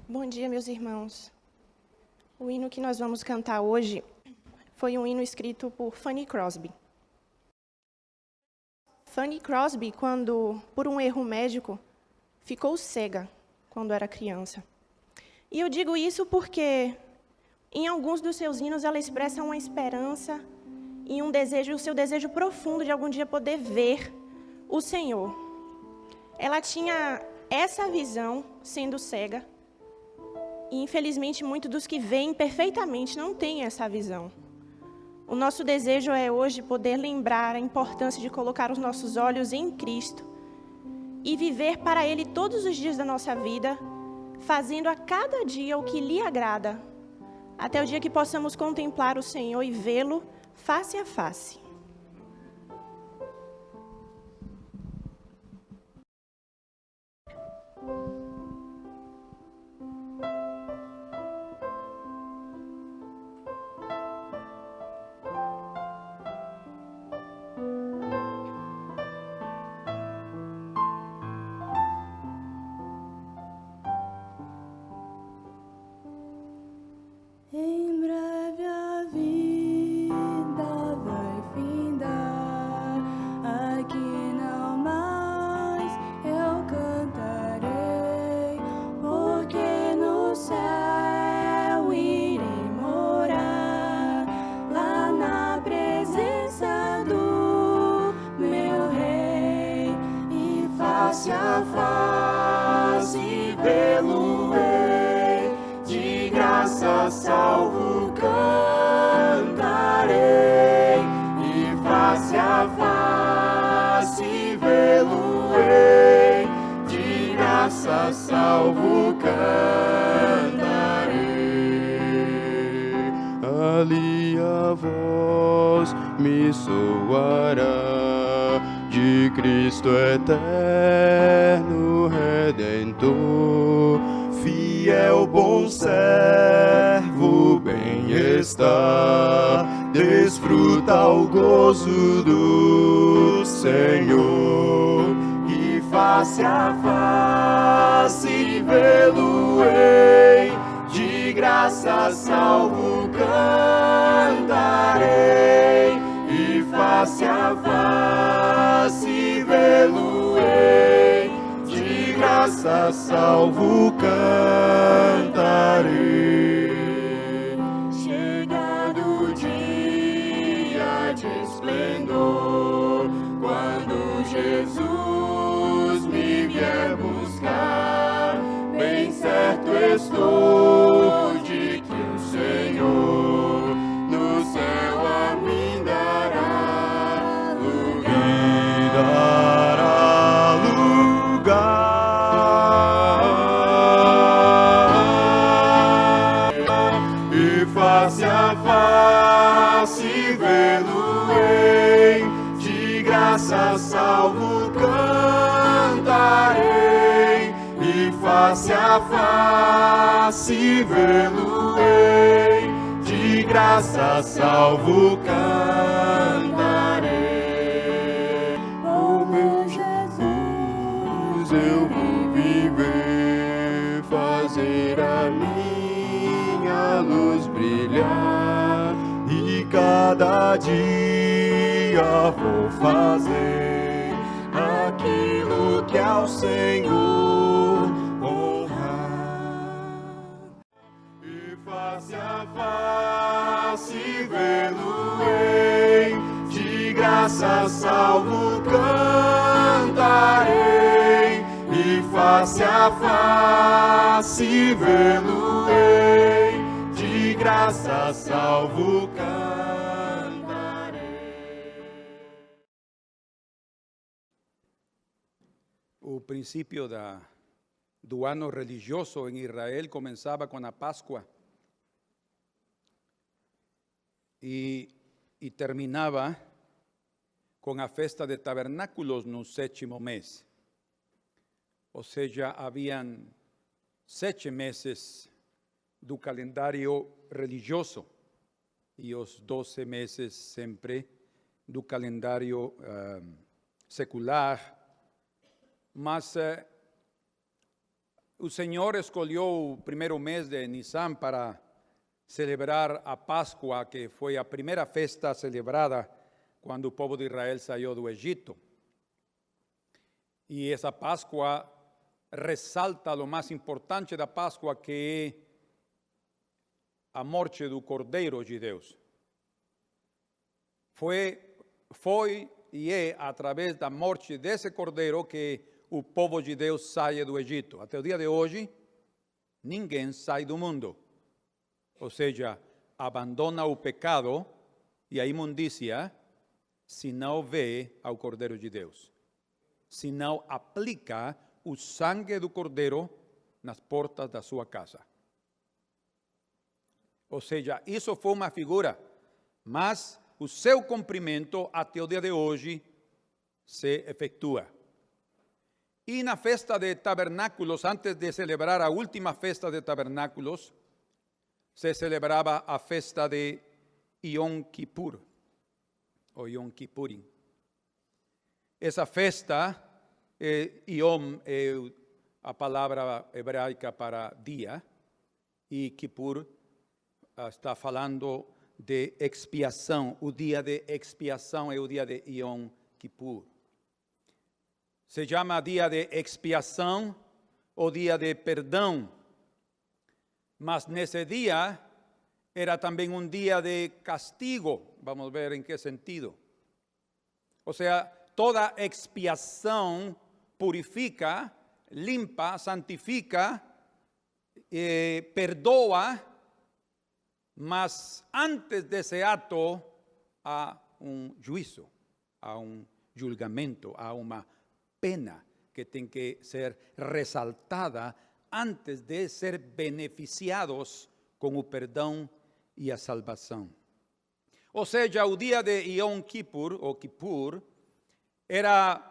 Bom dia, meus irmãos. O hino que nós vamos cantar hoje foi um hino escrito por Fanny Crosby. Fanny Crosby, por um erro médico, ficou cega quando era criança. E eu digo isso porque, em alguns dos seus hinos, ela expressa uma esperança e o seu desejo profundo de algum dia poder ver o Senhor. Ela tinha essa visão, sendo cega, e infelizmente muitos dos que veem perfeitamente não têm essa visão. O nosso desejo é hoje poder lembrar a importância de colocar os nossos olhos em Cristo e viver para Ele todos os dias da nossa vida, fazendo a cada dia o que lhe agrada, até o dia que possamos contemplar o Senhor e vê-lo face a face. Em breve a vida vai findar, aqui não mais eu cantarei, porque no céu irei morar, lá na presença do meu Rei, e face a face vê-lo-ei, de graça salvo cantarei, e face a face vê-lo-ei, de graça salvo cantarei. Ali a voz me soará, de Cristo eterno Redentor, fiel, bom servo, bem-estar, desfruta o gozo do Senhor, e face a face vê-lo-ei, de graça salvo cantarei, e face a face vê-lo-ei, de graça salvo cantarei. Chegado o dia de esplendor, quando Jesus me vier buscar, bem certo estou de que o Senhor no céu a mim dará lugar. E dará lugar. E face a face vê-lo-ei, de graça salvo cantarei, e face a face vê-lo-ei, de graça salvo cantarei. Oh meu Jesus, eu vou viver, fazer a minha luz brilhar, e cada dia vou fazer aquilo que ao Senhor honrar. E face a face vê-lo-ei, de graça salvo cantarei, e face a face vê-lo-ei, de graça salvo cantarei. O princípio do ano religioso em Israel começava com a Páscoa e terminava com a festa de tabernáculos no 7º mês. Ou seja, haviam 7 meses do calendário religioso e os 12 meses sempre do calendário secular. Mas o Senhor escolheu o primeiro mês de Nisan para celebrar a Páscoa, que foi a primeira festa celebrada quando o povo de Israel saiu do Egito. E essa Páscoa ressalta o mais importante da Páscoa, que é a morte do Cordeiro de Deus. Foi e é através da morte desse Cordeiro que o povo de Deus sai do Egito. Até o dia de hoje, ninguém sai do mundo. Ou seja, abandona o pecado e a imundícia se não vê ao Cordeiro de Deus. Se não aplica o sangue do Cordeiro nas portas da sua casa. Ou seja, isso foi uma figura, mas o seu cumprimento até o dia de hoje se efetua. E na festa de tabernáculos, antes de celebrar a última festa de tabernáculos, se celebrava a festa de Yom Kippur, ou Yom Kippurim. Essa festa, Yom é a palavra hebraica para dia, e Kippur está falando de expiação. O dia de expiação é o dia de Yom Kippur. Se chama dia de expiação ou dia de perdão. Mas nesse dia era também um dia de castigo. Vamos ver em que sentido. Ou seja, toda expiação purifica, limpa, santifica, perdoa, mas antes desse ato há um juízo, há um julgamento, há uma pena que tem que ser ressaltada antes de ser beneficiados com o perdão e a salvação. Ou seja, o dia de Yom Kippur, ou Kippur, era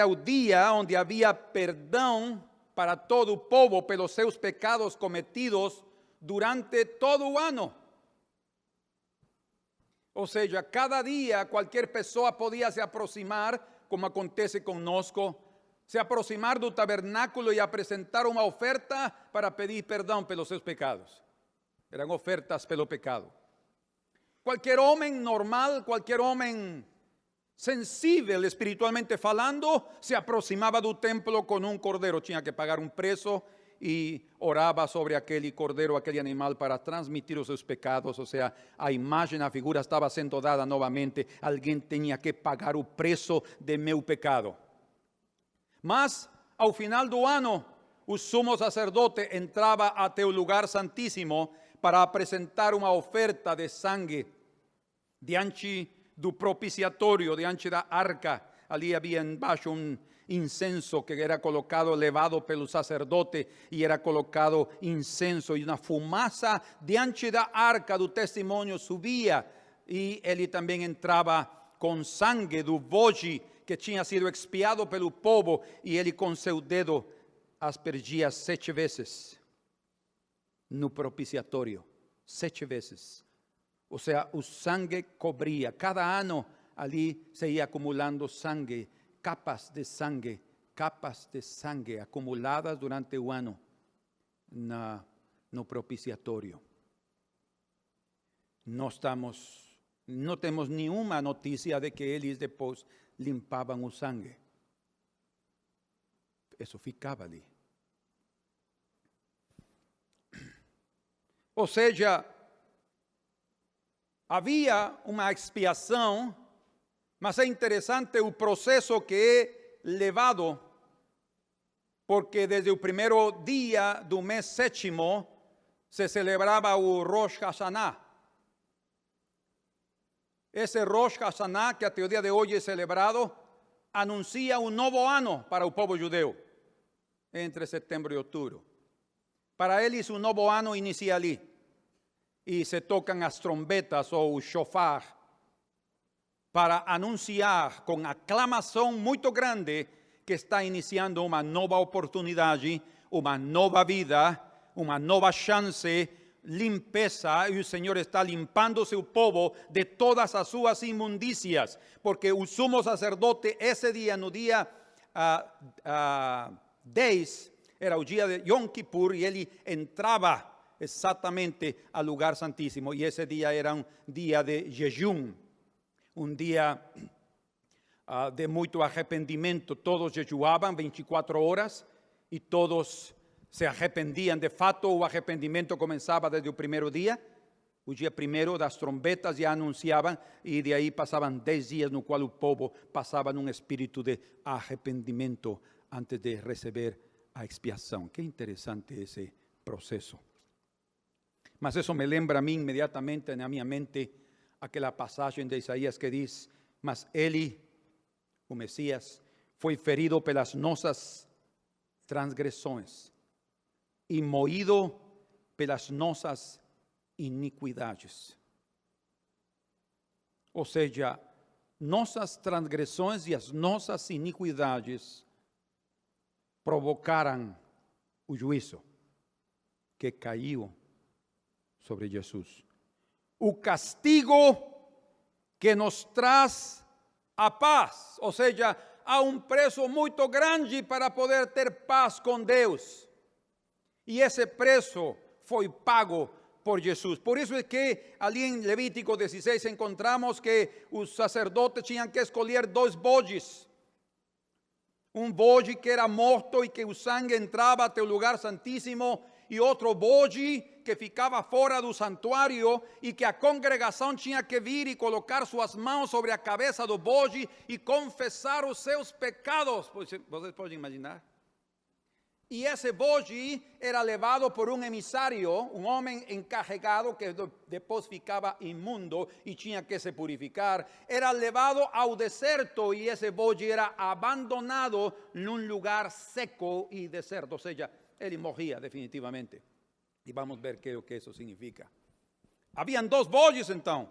o dia onde havia perdão para todo o povo pelos seus pecados cometidos durante todo o ano. Ou seja, cada dia qualquer pessoa podia se aproximar, como acontece conosco, se aproximar do tabernáculo e apresentar uma oferta para pedir perdão pelos seus pecados. Eram ofertas pelo pecado. Qualquer homem normal, qualquer homem sensível espiritualmente falando, se aproximava do templo com um cordeiro. Tinha que pagar um preço e orava sobre aquele cordeiro, aquele animal, para transmitir os seus pecados. Ou seja, a imagem, a figura estava sendo dada novamente. Alguém tinha que pagar o preço de meu pecado. Mas, ao final do ano, o sumo sacerdote entrava até o lugar santíssimo para apresentar uma oferta de sangue diante do propiciatório, diante da arca. Ali havia embaixo um incenso que era colocado, levado pelo sacerdote, e era colocado incenso, e uma fumaça diante da arca do testemunho subia, e ele também entrava com sangue do bode que tinha sido expiado pelo povo, e ele com seu dedo aspergia 7 vezes no propiciatório, 7 vezes. Ou seja, o sangue cobria. Cada ano ali se ia acumulando sangue, capas de sangue acumuladas durante o ano no propiciatório. Não temos nenhuma notícia de que eles depois limpavam o sangue. Isso ficava ali. Ou seja, havia uma expiação, mas é interessante o processo que é levado, porque desde o primeiro dia do mês 7º se celebrava o Rosh Hashanah. Esse Rosh Hashanah, que até o dia de hoje é celebrado, anuncia um novo ano para o povo judeu, entre setembro e outubro. Para eles, um novo ano inicia ali, e se tocam as trombetas ou o shofar, para anunciar com aclamação muito grande que está iniciando uma nova oportunidade, uma nova vida, uma nova chance, limpeza, e o Senhor está limpando seu povo de todas as suas imundícias, porque o sumo sacerdote esse dia, no dia 10, era o dia de Yom Kippur e ele entrava exatamente al lugar santíssimo. E esse dia era um dia de jejum, um dia de muito arrependimento. Todos jejuavam 24 horas e todos se arrependiam. De fato, o arrependimento começava desde o primeiro dia. O dia primeiro das trombetas já anunciavam, e de aí passavam 10 dias no qual o povo passava num espírito de arrependimento antes de receber a expiação. Que interessante esse processo. Mas isso me lembra a mim imediatamente na minha mente aquela passagem de Isaías que diz: mas ele, o Messias, foi ferido pelas nossas transgressões e moído pelas nossas iniquidades. Ou seja, nossas transgressões e as nossas iniquidades provocaram o juízo que caiu sobre Jesus. O castigo que nos traz a paz. Ou seja, há um preço muito grande para poder ter paz com Deus. E esse preço foi pago por Jesus. Por isso é que ali em Levítico 16 encontramos que os sacerdotes tinham que escolher 2 bodes. Um bode que era morto e que o sangue entrava até o lugar santíssimo, e outro bode que ficava fora do santuário e que a congregação tinha que vir e colocar suas mãos sobre a cabeça do bode e confessar os seus pecados. Vocês podem imaginar? E esse bode era levado por um emissário, um homem encarregado que depois ficava imundo e tinha que se purificar. Era levado ao deserto e esse bode era abandonado num lugar seco e deserto. Ou seja, ele morria definitivamente. E vamos ver o que isso significa. Haviam 2 bodes então.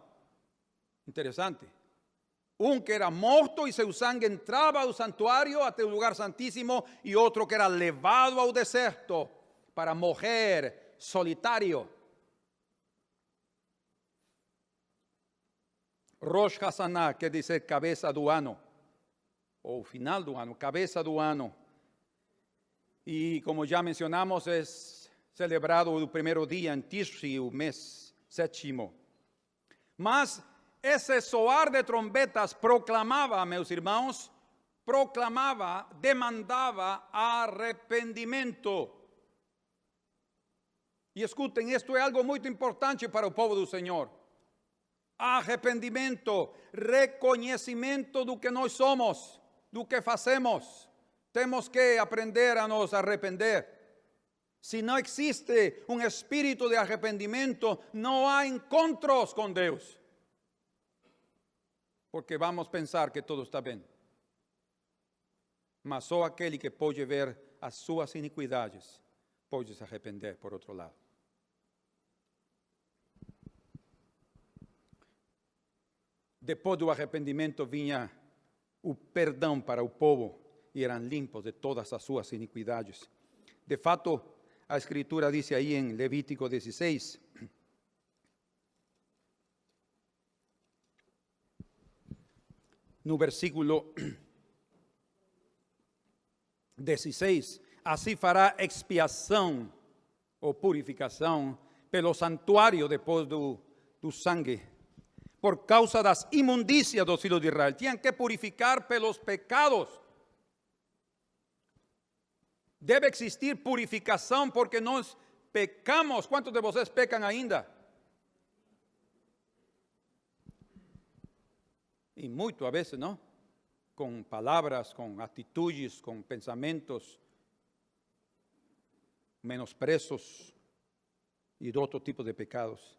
Interessante. Um que era morto e seu sangue entrava ao santuário até o lugar santíssimo, e outro que era levado ao deserto para morrer solitário. Rosh Hashanah quer dizer cabeça do ano, ou final do ano, cabeça do ano. E como já mencionamos, é celebrado o primeiro dia em Tishri, o mês 7º. Mas esse soar de trombetas proclamava, meus irmãos, demandava arrependimento. E escutem, isto é algo muito importante para o povo do Senhor. Arrependimento, reconhecimento do que nós somos, do que fazemos. Temos que aprender a nos arrepender. Se não existe um espírito de arrependimento, não há encontros com Deus. Porque vamos pensar que tudo está bem. Mas só aquele que pode ver as suas iniquidades pode se arrepender por outro lado. Depois do arrependimento vinha o perdão para o povo e eram limpos de todas as suas iniquidades. De fato, a Escritura diz aí em Levítico 16, no versículo 16, assim fará expiação ou purificação pelo santuário depois do sangue, por causa das imundícias dos filhos de Israel. Tinham que purificar pelos pecados. Deve existir purificação porque nós pecamos. Quantos de vocês pecam ainda? E muito a vezes, não? Com palavras, com atitudes, com pensamentos, menosprezos e de outro tipo de pecados.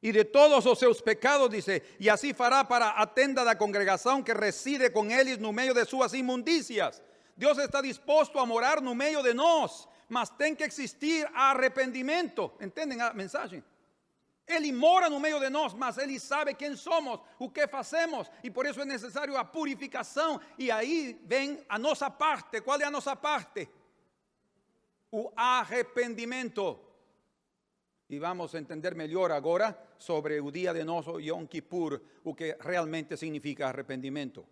E de todos os seus pecados, dice, e assim fará para a tenda da congregação que reside com eles no meio de suas imundícias. Deus está disposto a morar no meio de nós, mas tem que existir arrependimento. Entendem a mensagem? Ele mora no meio de nós, mas Ele sabe quem somos, o que fazemos, e por isso é necessário a purificação. E aí vem a nossa parte. Qual é a nossa parte? O arrependimento. E vamos entender melhor agora sobre o dia de nosso Yom Kippur, o que realmente significa arrependimento.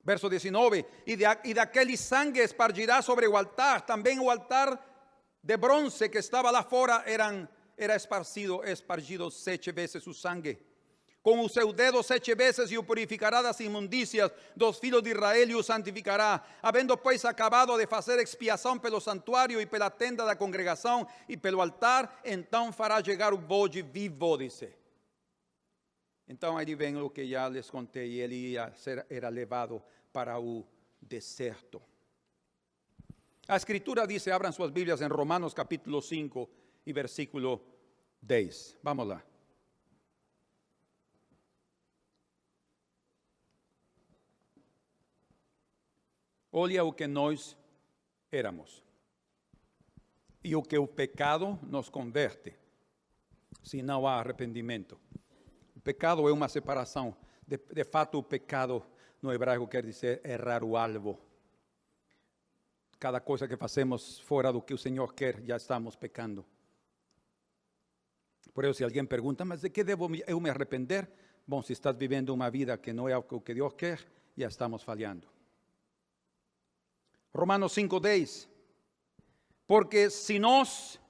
Verso 19, y de aquel sangue espargirá sobre el altar. También el altar de bronce que estaba lá fora era espargido 7 veces su sangue. Com os seus dedos 7 vezes e o purificará das inmundícias dos filhos de Israel e o santificará. Havendo, pois, acabado de fazer expiação pelo santuário e pela tenda da congregação e pelo altar, então fará chegar o bode vivo, dice. Então aí vem o que já les contei, ele era levado para o deserto. A escritura dice, abran suas Bíblias em Romanos capítulo 5 e versículo 10. Vamos lá. Olha o que nós éramos e o que o pecado nos converte, se não há arrependimento. O pecado é uma separação. De fato, o pecado no hebraico quer dizer errar o alvo. Cada coisa que fazemos fora do que o Senhor quer, já estamos pecando. Por isso, se alguém pergunta, mas de que devo eu me arrepender? Bom, se estás vivendo uma vida que não é o que Deus quer, já estamos falhando. Romanos 5:10, porque si nós,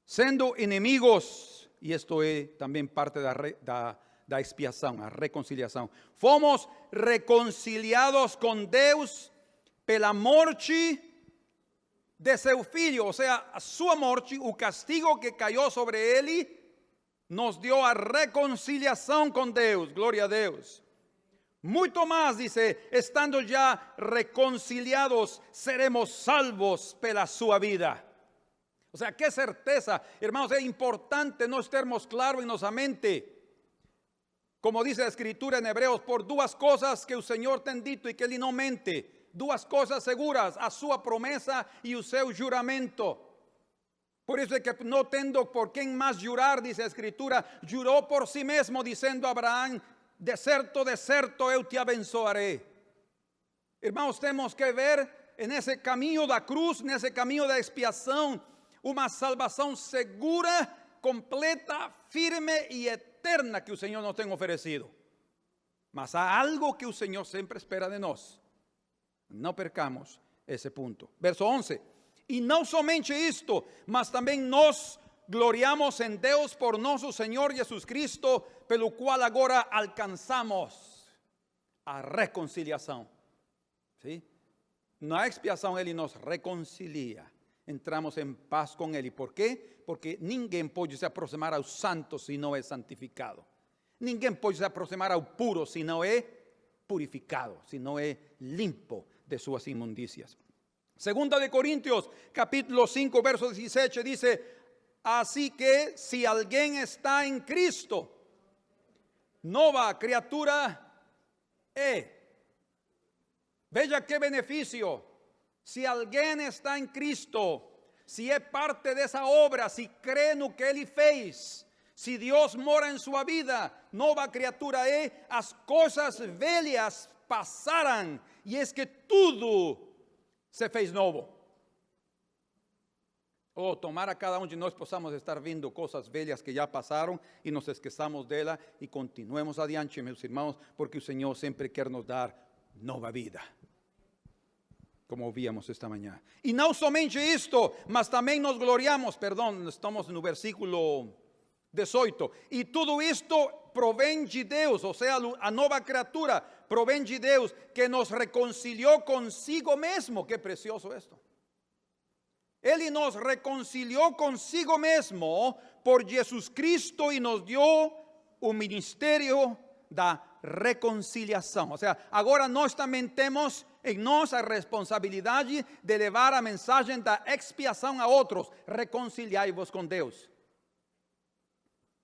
sendo inimigos, e isto é também parte da expiação, a reconciliação, fomos reconciliados com Deus pela morte de seu filho, ou seja, a sua morte, o castigo que caiu sobre ele, nos deu a reconciliação com Deus, glória a Deus. Muito mais, dice, estando já reconciliados, seremos salvos pela sua vida. O sea, que certeza, hermanos, é importante nós termos claro em nossa mente, como dice a escritura en Hebreos, por 2 coisas que o Senhor tem dito e que ele não mente, 2 coisas seguras, a sua promessa e o seu juramento. Por isso é que não tendo por quem mais jurar, dice a escritura, jurou por si mesmo, dizendo a Abraão, de certo eu te abençoaré. Irmãos, temos que ver nesse caminho da cruz, nesse caminho da expiação, uma salvação segura, completa, firme e eterna que o Senhor nos tem oferecido. Mas há algo que o Senhor sempre espera de nós. Não percamos esse ponto. Verso 11. E não somente isto, mas também nós gloriamos em Deus por nosso Senhor Jesus Cristo, pelo qual agora alcançamos a reconciliação. ¿Sí? Na expiação ele nos reconcilia. Entramos em paz com ele. ¿Por quê? Porque ninguém pode se aproximar ao santo se não é santificado. Ninguém pode se aproximar ao puro se não é purificado, se não é limpo de suas imundícias. Segunda de Coríntios, capítulo 5, verso 17, dice, así que si alguém está em Cristo, nova criatura é. Veja que benefício. Se alguém está em Cristo, se é parte dessa obra, se crê no que ele fez, se Deus mora em sua vida, nova criatura é, as coisas velhas passaram e es que tudo se fez novo. Oh, tomara cada um de nós possamos estar vendo coisas velhas que já passaram e nos esqueçamos dela e continuemos adiante, meus irmãos, porque o Senhor sempre quer nos dar nova vida, como ouvíamos esta manhã. E não somente isto, mas também nos gloriamos, estamos no versículo 18, e tudo isto provém de Deus, ou seja, a nova criatura provém de Deus, que nos reconciliou consigo mesmo. Que precioso esto. Ele nos reconciliou consigo mesmo por Jesus Cristo e nos deu o ministério da reconciliação. Ou seja, agora nós também temos em nós a responsabilidade de levar a mensagem da expiação a outros. Reconciliai-vos com Deus.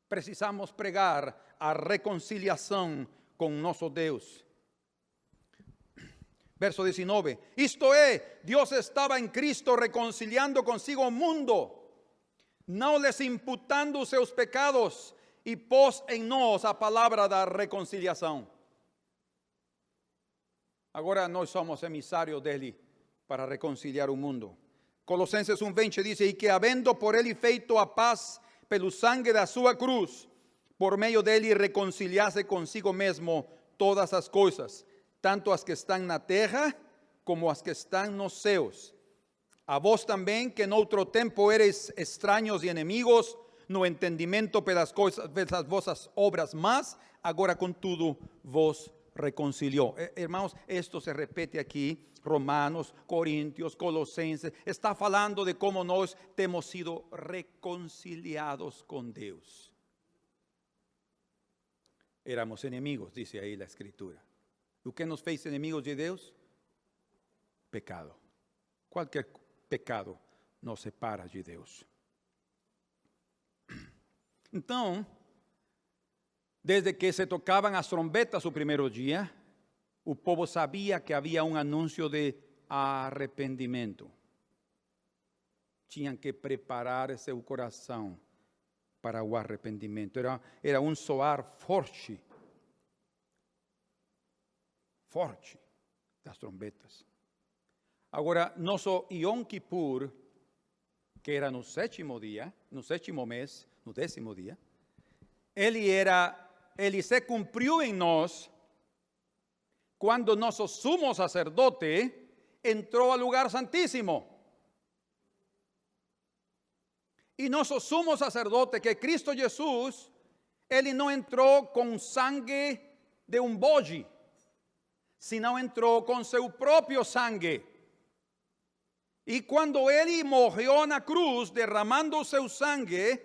Precisamos pregar a reconciliação com nosso Deus. Verso 19, isto é, Deus estava em Cristo reconciliando consigo o mundo, não lhes imputando os seus pecados, e pôs em nós a palavra da reconciliação. Agora nós somos emissários dele para reconciliar o mundo. Colossenses 1:20 diz, e que havendo por ele feito a paz pelo sangue da sua cruz, por meio dele reconciliasse consigo mesmo todas as coisas, tanto as que estão na terra, como as que estão nos céus. A vós também, que en outro tempo eres extraños e inimigos, no entendimento pelas vossas obras, mas agora contudo vos reconciliou. Irmãos, esto se repete aqui, Romanos, Coríntios, Colossenses, está falando de como nós temos sido reconciliados com Deus. Éramos inimigos, dice ahí la Escritura. ¿Y qué nos fez inimigos de Deus? Pecado. Qualquer pecado nos separa de Deus. Então, desde que se tocavam as trombetas o primeiro dia, o povo sabia que havia um anúncio de arrependimento. Tinham que preparar seu coração para o arrependimento. Era um soar forte das trombetas. Agora, nosso Yom Kippur, que era no sétimo dia, no sétimo mês, no 10º dia, ele se cumpriu em nós quando nosso sumo sacerdote entrou ao lugar santíssimo. E nosso sumo sacerdote, que é Cristo Jesus, ele não entrou com sangue de um bode, senão entrou com seu próprio sangue. E quando ele morreu na cruz, derramando o seu sangue,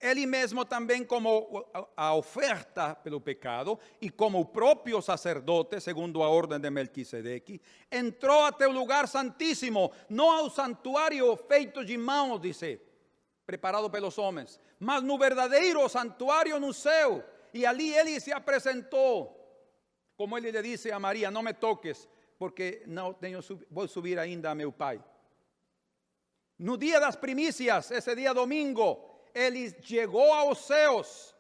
ele mesmo também, como a oferta pelo pecado, e como o próprio sacerdote, segundo a ordem de Melquisedeque, entrou até o lugar santíssimo, não ao santuário feito de mãos, dice, preparado pelos homens, mas no verdadeiro santuário no céu. E ali ele se apresentou, como ele lhe disse a Maria: não me toques, porque vou subir ainda a meu Pai. No dia das primícias, esse dia domingo, ele chegou aos céus,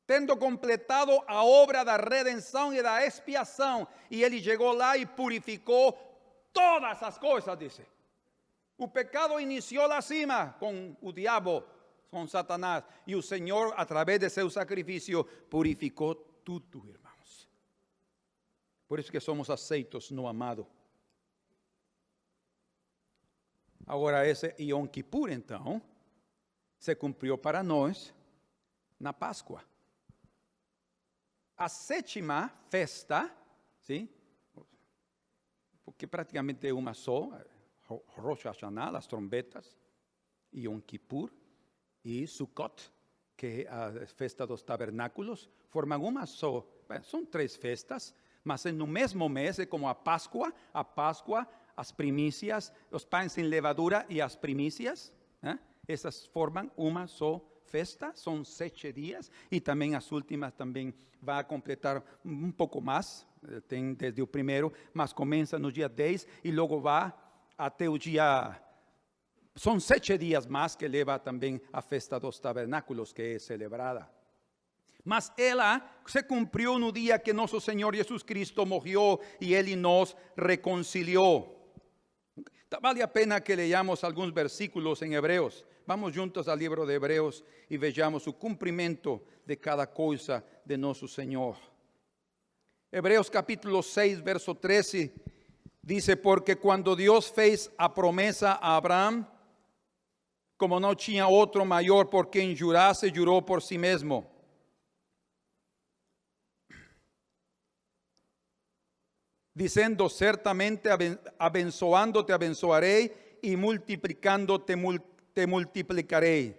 tendo completado a obra da redenção e da expiação. E ele chegou lá e purificou todas as coisas, diz. O pecado iniciou lá cima com o diabo, com Satanás. E o Senhor, através de seu sacrifício, purificou tudo, irmãos. Por isso que somos aceitos no amado. Agora, esse Yom Kippur, então, se cumpriu para nós na Páscoa. A sétima festa, sim, porque praticamente é uma só, Rosh Hashanah, as trombetas, Yom Kippur e Sukkot, que é a festa dos tabernáculos, formam uma só. Bem, são 3 festas, mas no mesmo mês é como a Páscoa, as primícias, os pães sem levadura e as primícias, essas formam uma só festa, são 7 dias, e também as últimas também vai completar um pouco mais, tem desde o primeiro, mas começa no dia 10 e logo vai até o dia... São 7 dias mais que leva também a festa dos tabernáculos, que é celebrada. Mas ela se cumpriu no dia que nosso Senhor Jesus Cristo morreu e Ele nos reconciliou. Vale a pena que leamos alguns versículos em Hebreus. Vamos juntos ao livro de Hebreus e vejamos o cumprimento de cada coisa de nosso Senhor. Hebreus capítulo 6, verso 13, dice: porque quando Deus fez a promessa a Abraão, como não tinha outro maior por quem jurasse, jurou por si mesmo. Dizendo: certamente abençoando-te abençoarei, e multiplicando-te te multiplicarei.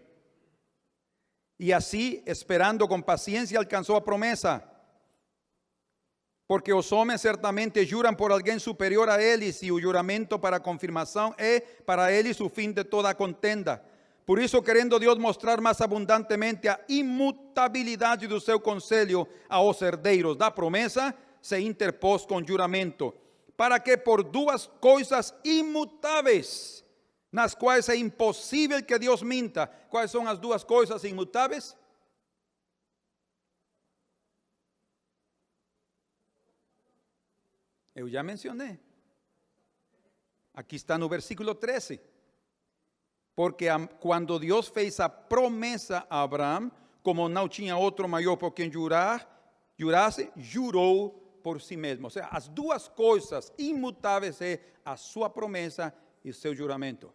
E assim, esperando com paciência, alcançou a promessa. Porque os homens certamente juram por alguém superior a eles, e o juramento para confirmação é para eles o fim de toda contenda. Por isso, querendo Deus mostrar mais abundantemente a imutabilidade do seu conselho aos herdeiros da promessa, se interpôs com juramento, para que por 2 coisas imutáveis, nas quais é impossível que Deus minta. Quais são as 2 coisas imutáveis? Eu já mencionei. Aqui está no versículo 13. Porque quando Deus fez a promessa a Abraão, como não tinha outro maior por quem jurasse, jurou por si mesmo. Ou seja, as duas coisas imutáveis é a sua promessa e o seu juramento.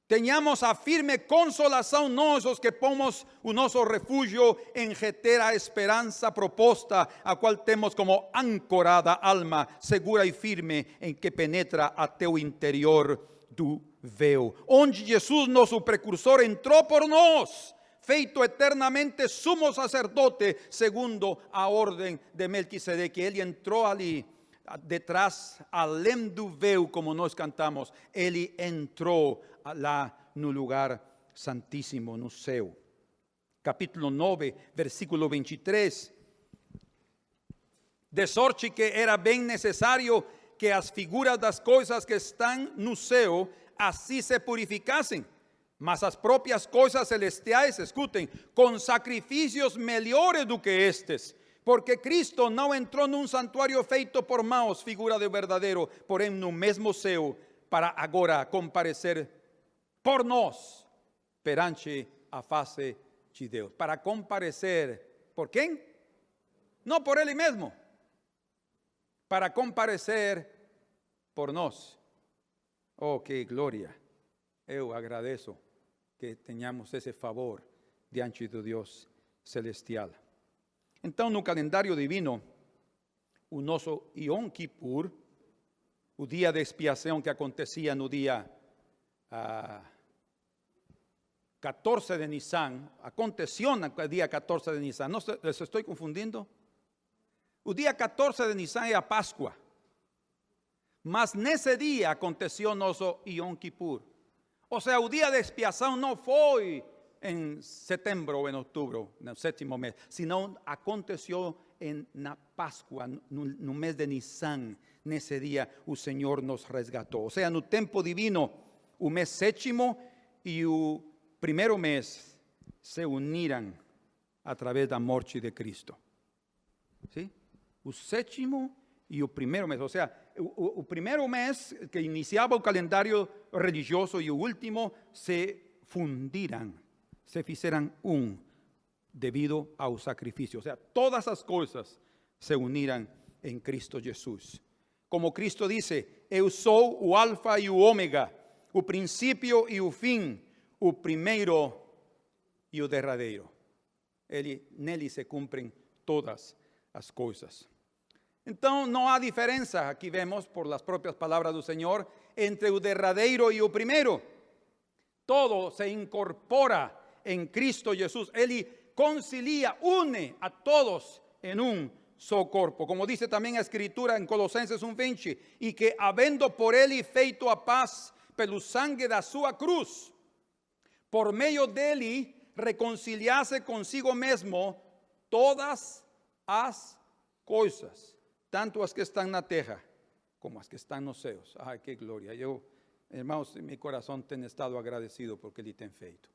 Tenhamos a firme consolação nós, os que pomos o nosso refúgio em reter a esperança proposta, a qual temos como ancorada alma, segura e firme, em que penetra até o interior do véu. Onde Jesus, nosso precursor, entrou por nós, feito eternamente sumo sacerdote, segundo a ordem de Melquisedeque. Ele entrou ali, detrás, além do véu, como nós cantamos, ele entrou lá no lugar santíssimo, no céu. Capítulo 9, versículo 23. De sorte que era bem necessário que as figuras das coisas que estão no céu assim se purificassem, mas as próprias coisas celestiais, escutem, com sacrifícios melhores do que estes, porque Cristo não entrou num santuário feito por mãos, figura do verdadeiro, porém no mesmo céu, para agora comparecer por nós perante a face de Deus. Para comparecer, ¿por quem? Não por Ele mesmo. Para comparecer por nós. Oh, que glória. Eu agradeço que tenhamos esse favor diante do Deus celestial. Então, no calendário divino, o nosso Yom Kippur, o dia de expiação que acontecia no dia 14 de Nisan, aconteceu no dia 14 de Nisan, não les estou confundindo? O dia 14 de Nisan é a Páscoa, mas nesse dia aconteceu nosso Yom Kippur. Ou seja, o dia de expiação não foi em setembro ou em outubro, no sétimo mês, senão aconteceu na Páscoa, no mês de Nisan. Nesse dia o Senhor nos resgatou. Ou seja, no tempo divino, o mês sétimo e o primeiro mês se uniram através da morte de Cristo. ¿Sí? O sétimo e o primeiro mês, ou seja, o primeiro mês que iniciava o calendário religioso e o último se fundiram, se fizeram devido ao sacrifício. Ou seja, todas as coisas se uniram em Cristo Jesus. Como Cristo disse, eu sou o alfa e o ômega, o princípio e o fim, o primeiro e o derradeiro. Nele se cumprem todas as coisas. Então, não há diferença, aqui vemos por las próprias palavras do Senhor, entre o derradeiro e o primeiro. Todo se incorpora em Cristo Jesus. Ele concilia, une a todos em só corpo. Como dice também a Escritura em Colossenses 1:20, e que, havendo por ele feito a paz pelo sangue da sua cruz, por meio dele reconciliasse consigo mesmo todas as coisas, tanto as que estão na terra como as que estão nos céus. Ai, que glória! Irmãos, meu coração tem estado agradecido por que ele tem feito.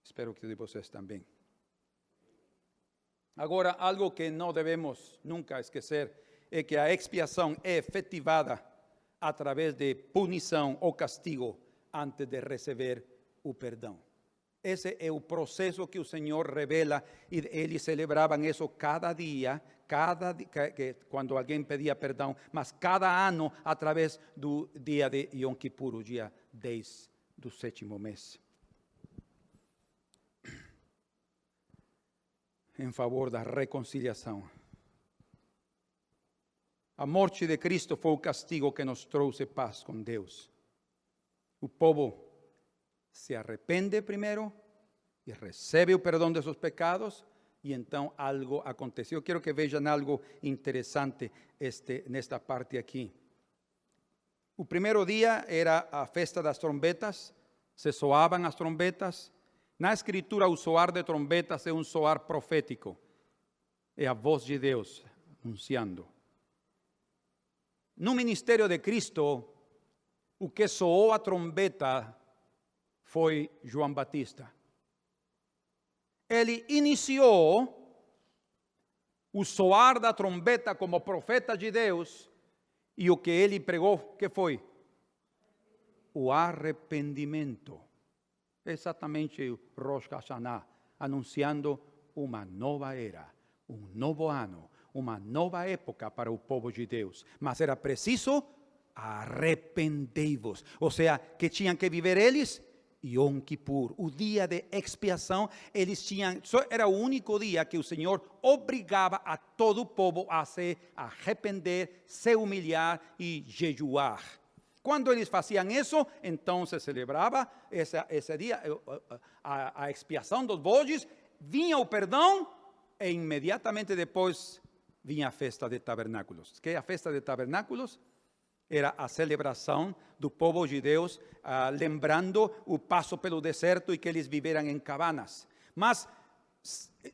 Espero que de vocês também. Agora, algo que não devemos nunca esquecer é que a expiação é efetivada através de punição ou castigo antes de receber o perdão. Esse é o processo que o Senhor revela e eles celebravam isso cada dia, quando alguém pedia perdão, mas cada ano através do dia de Yom Kippur, o dia 10 do sétimo mês. Em favor da reconciliação. A morte de Cristo foi o castigo que nos trouxe paz com Deus. O povo se arrepende primeiro e recebe o perdão de seus pecados, e então algo aconteceu. Eu quero que vejam algo interessante nesta parte aqui. O primeiro dia era a festa das trombetas, se soavam as trombetas. Na Escritura, o soar de trombetas é um soar profético. É a voz de Deus anunciando. No ministério de Cristo, o que soou a trombeta foi João Batista. Ele iniciou o soar da trombeta como profeta de Deus, e o que ele pregou, que foi? O arrependimento. Exatamente o Rosh Hashanah, anunciando uma nova era, um novo ano, uma nova época para o povo de Deus. Mas era preciso arrependei-vos. Ou seja, que tinham que viver eles? Yom Kippur, o dia de expiação. Eles tinham, era o único dia que o Senhor obrigava a todo o povo a se arrepender, se humilhar e jejuar. Quando eles faziam isso, então se celebrava esse dia, a expiação dos bodes, vinha o perdão e imediatamente depois vinha a festa de tabernáculos. Que é a festa de tabernáculos? Era a celebração do povo de Deus, lembrando o passo pelo deserto e que eles viveram em cabanas. Mas,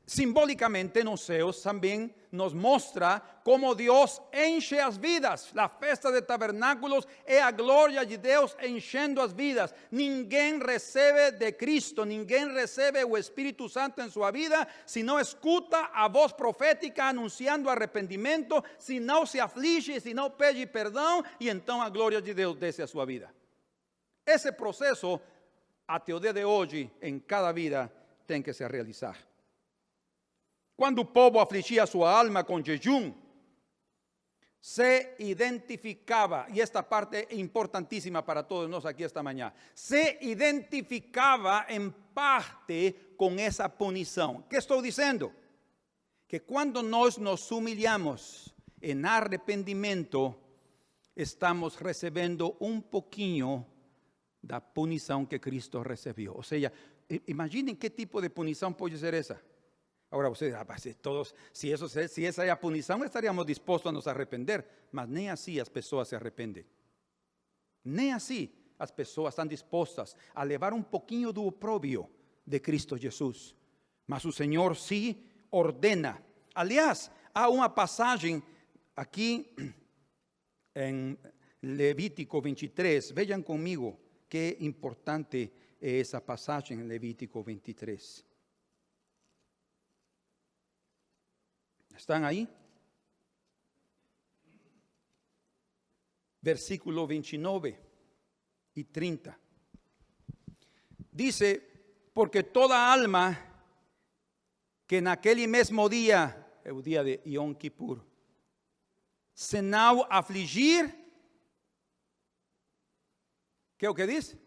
simbolicamente, nos céus também nos mostra como Deus enche as vidas. A festa de tabernáculos é a glória de Deus enchendo as vidas. Ninguém recebe de Cristo, ninguém recebe o Espírito Santo em sua vida se não escuta a voz profética anunciando arrependimento, se não se aflige, se não pede perdão, e então a glória de Deus desce a sua vida. Esse processo, até o dia de hoje, em cada vida, tem que se realizar. Quando o povo afligia sua alma com jejum, se identificava, e esta parte é importantíssima para todos nós aqui esta manhã, se identificava em parte com essa punição. O que estou dizendo? Que quando nós nos humilhamos em arrependimento, estamos recebendo um pouquinho da punição que Cristo recebeu. Ou seja, imaginem que tipo de punição pode ser essa. Agora vocês, todos, se essa é a punição, estaríamos dispostos a nos arrepender. Mas nem assim as pessoas se arrependem. Nem assim as pessoas estão dispostas a levar um pouquinho do opróbio de Cristo Jesus. Mas o Senhor sim ordena. Aliás, há uma passagem aqui em Levítico 23. Vejam comigo que importante é essa passagem em Levítico 23. ¿Están ahí? Versículo 29 y 30. Dice, porque toda alma que en aquel mismo día, el día de Yom Kippur, se não afligir, ¿qué es lo que dice?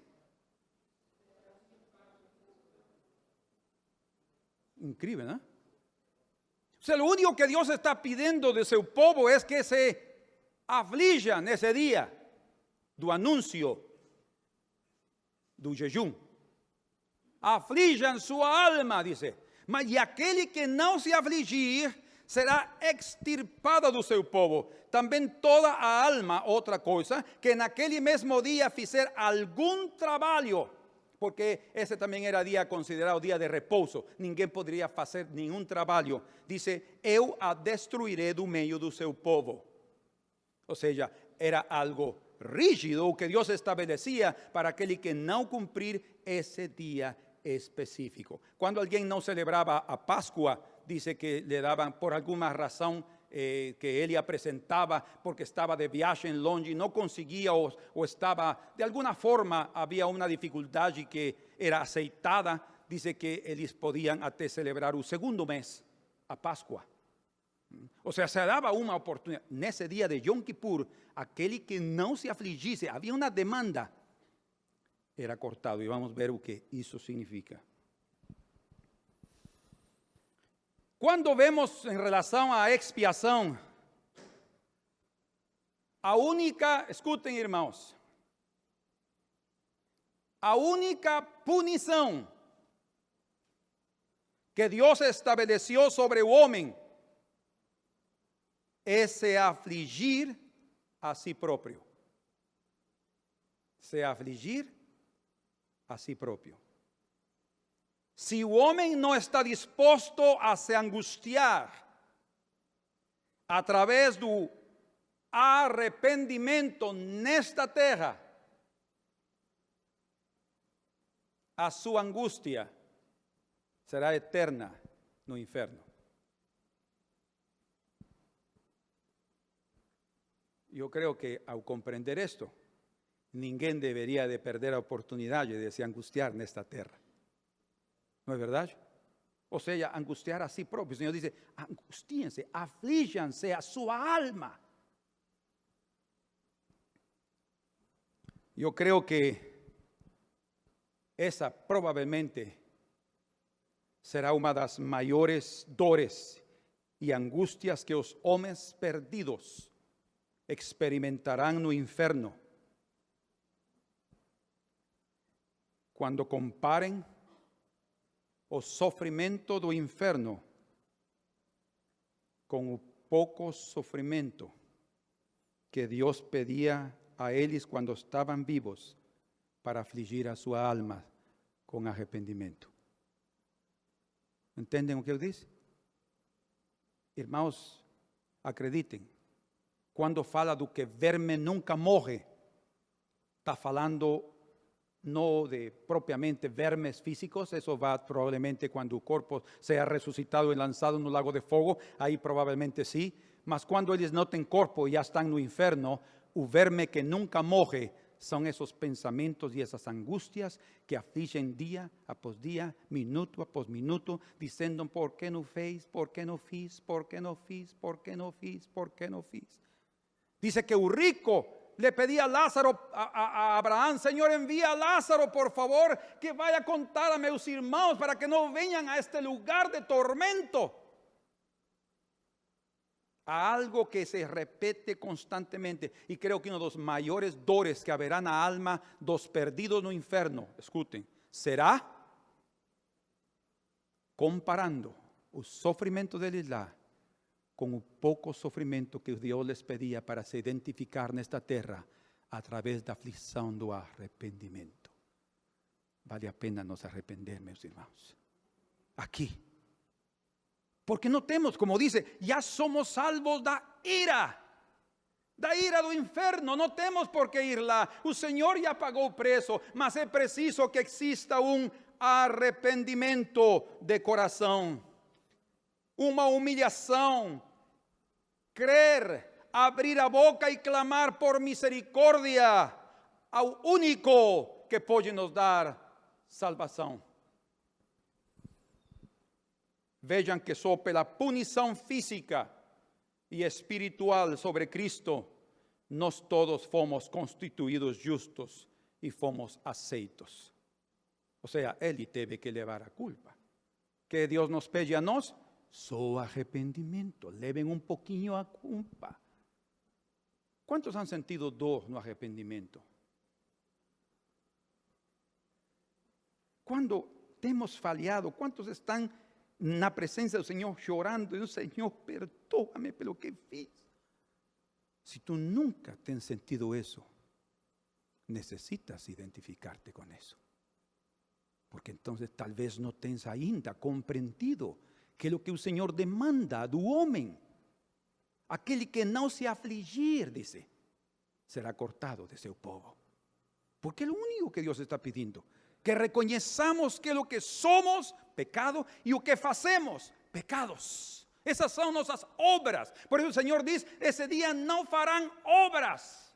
Increíble, ¿no? O sea, lo único que Dios está pidiendo de su pueblo es que se aflijan ese día do anuncio do jejum. Aflijan su alma, dice. Mas e aquele que não se afligir será extirpado do seu povo. Também toda a alma, outra coisa, que naquele mesmo dia fizer algum trabalho, porque esse também era dia considerado dia de repouso. Ninguém poderia fazer nenhum trabalho. Dice, eu a destruirei do meio do seu povo. Ou seja, era algo rígido o que Deus estabelecia para aquele que não cumprir esse dia específico. Quando alguém não celebrava a Páscoa, dice que lhe davam por alguma razão que ele apresentava porque estava de viagem longe, não conseguia ou estava, de alguma forma, havia uma dificuldade que era aceitada, diz que eles podiam até celebrar o segundo mês, a Páscoa. Ou seja, se dava uma oportunidade. Nesse dia de Yom Kippur, aquele que não se afligisse, havia uma demanda, era cortado. E vamos ver o que isso significa. Quando vemos em relação à expiação, a única, escutem irmãos, a única punição que Deus estabeleceu sobre o homem é se afligir a si próprio. Se afligir a si próprio. Se o homem não está disposto a se angustiar através do arrependimento nesta terra, a sua angústia será eterna no inferno. Eu creio que ao compreender isto, ninguém deveria de perder a oportunidade de se angustiar nesta terra. ¿No es verdad? O sea, angustiar a sí propio. El Señor dice, angustíense, aflíjanse a su alma. Yo creo que esa probablemente será una de las mayores dores y angustias que los hombres perdidos experimentarán no inferno. Cuando comparen o sofrimento do inferno con o pouco sofrimento que Deus pedía a eles quando estavam vivos para afligir a sua alma com arrependimento. Entendem o que eu disse? Irmãos, acreditem, quando fala do que verme nunca morre, está falando no de propiamente vermes físicos, eso va probablemente cuando el cuerpo sea resucitado y lanzado en un lago de fuego, ahí probablemente sí, mas cuando ellos no tienen cuerpo y ya están en el infierno, el verme que nunca morre son esos pensamientos y esas angustias que afligen día após día, minuto após minuto, diciendo, ¿por qué no fiz? ¿Por qué no fiz? ¿Por qué no fiz? ¿Por qué no fiz? ¿Por qué no fiz? Dice que el rico le pedía a Lázaro, a Abraham, Señor, envía a Lázaro, por favor, que vaya a contar a mis hermanos para que no vengan a este lugar de tormento. A algo que se repite constantemente. Y creo que uno de los mayores dores que haberá en la alma dos perdidos no inferno, escuchen, será comparando el sufrimiento de Isla con el poco sofrimento que Dios les pedía para se identificar en esta tierra a través de aflicción do arrepentimiento. Vale a pena nos arrepender, meus irmãos. Aquí. Porque no temos, como dice, ya somos salvos da ira do inferno. No temos por qué ir lá. O Señor ya pagó el precio, mas es preciso que exista un arrependimento de corazón. Uma humilhação, crer, abrir a boca e clamar por misericórdia ao único que pode nos dar salvação. Vejam que só pela punição física e espiritual sobre Cristo, nós todos fomos constituídos justos e fomos aceitos. Ou seja, Ele teve que levar a culpa. Que Deus nos pede a nós? Só arrependimiento, leven un poquinho a culpa. ¿Cuántos han sentido dor no arrependimiento? Cuando hemos fallado, ¿cuántos están en la presencia del Señor llorando? Y Señor, perdóname por lo que fiz. Si tú nunca te has sentido eso, necesitas identificarte con eso. Porque entonces tal vez no tens ainda comprendido que lo que el Señor demanda do homem, aquele que não se afligir, dice, será cortado de seu povo. Porque es lo único que Dios está pidiendo, que reconozcamos que lo que somos, pecado, y lo que hacemos, pecados. Esas son nuestras obras. Por eso el Señor dice, ese día no farán obras.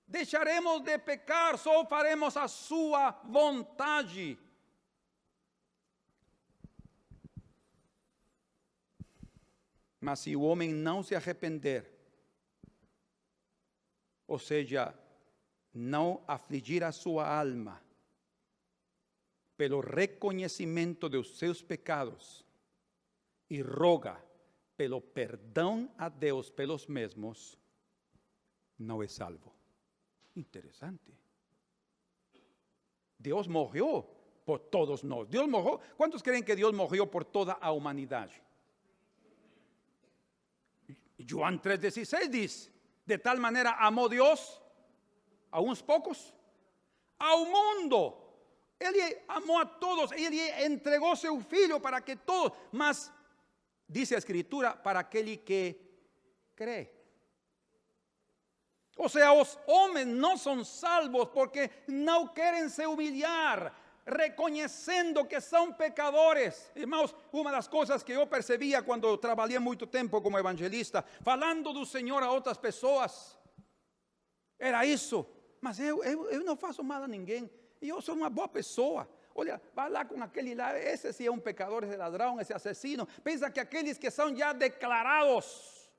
Deixaremos de pecar, só faremos a sua vontade. Mas se o homem não se arrepender, ou seja, não afligir a sua alma pelo reconhecimento dos seus pecados e roga pelo perdão a Deus pelos mesmos, não é salvo. Interessante. Deus morreu por todos nós. Deus morreu. Quantos creem que Deus morreu por toda a humanidade? Juan 3:16 dice, de tal manera amó Dios a unos pocos, ao mundo. Ele amó a todos, ele entregó su filho para que todos, mas dice la escritura, para aquel que cree. O sea, los hombres no son salvos porque no quieren se humillar, reconhecendo que são pecadores. Irmãos, uma das coisas que eu percebia quando trabalhei muito tempo como evangelista, falando do Senhor a outras pessoas, era isso. Mas eu não faço mal a ninguém. Eu sou uma boa pessoa. olha, vai lá com aquele lá, esse sim é um pecador, esse ladrão, esse assassino. Pensa que aqueles que são já declarados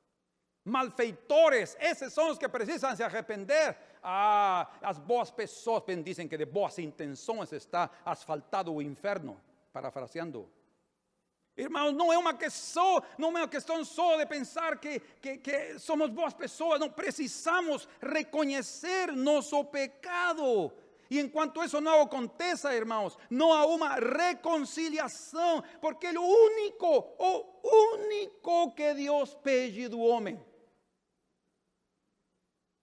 malfeitores, esses são os que precisam se arrepender. As boas pessoas dizem que de boas intenções está asfaltado o inferno, parafraseando. Irmãos, não é uma questão só de pensar que somos boas pessoas. Não, precisamos reconhecer nosso pecado. E enquanto isso não aconteça, irmãos, não há uma reconciliação, porque o único que Deus pede do homem,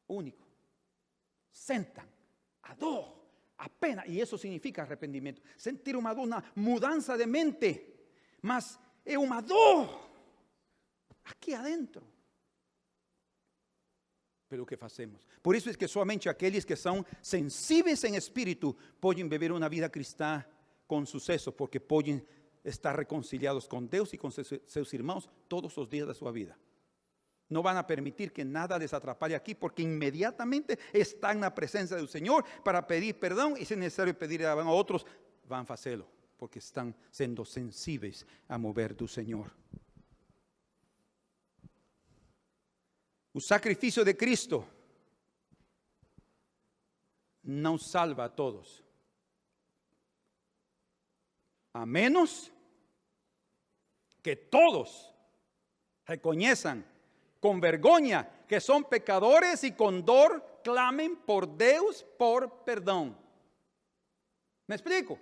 único, sentam a dor, a pena, e isso significa arrependimento, sentir uma dor, uma mudança de mente, mas é uma dor aqui adentro. Pelo que fazemos. Por isso é que somente aqueles que são sensíveis em espírito podem viver uma vida cristã com sucesso, porque podem estar reconciliados com Deus e com seus irmãos todos os dias da sua vida. Não vão permitir que nada les atrapalhe aqui, porque imediatamente estão na presença do Senhor para pedir perdão, e se necessário pedir a outros, vão fazê-lo, porque estão sendo sensíveis a mover do Senhor. O sacrifício de Cristo não salva a todos, a menos que todos reconheçam com vergonha que são pecadores e com dor clamem por Deus por perdão. ¿Me explico?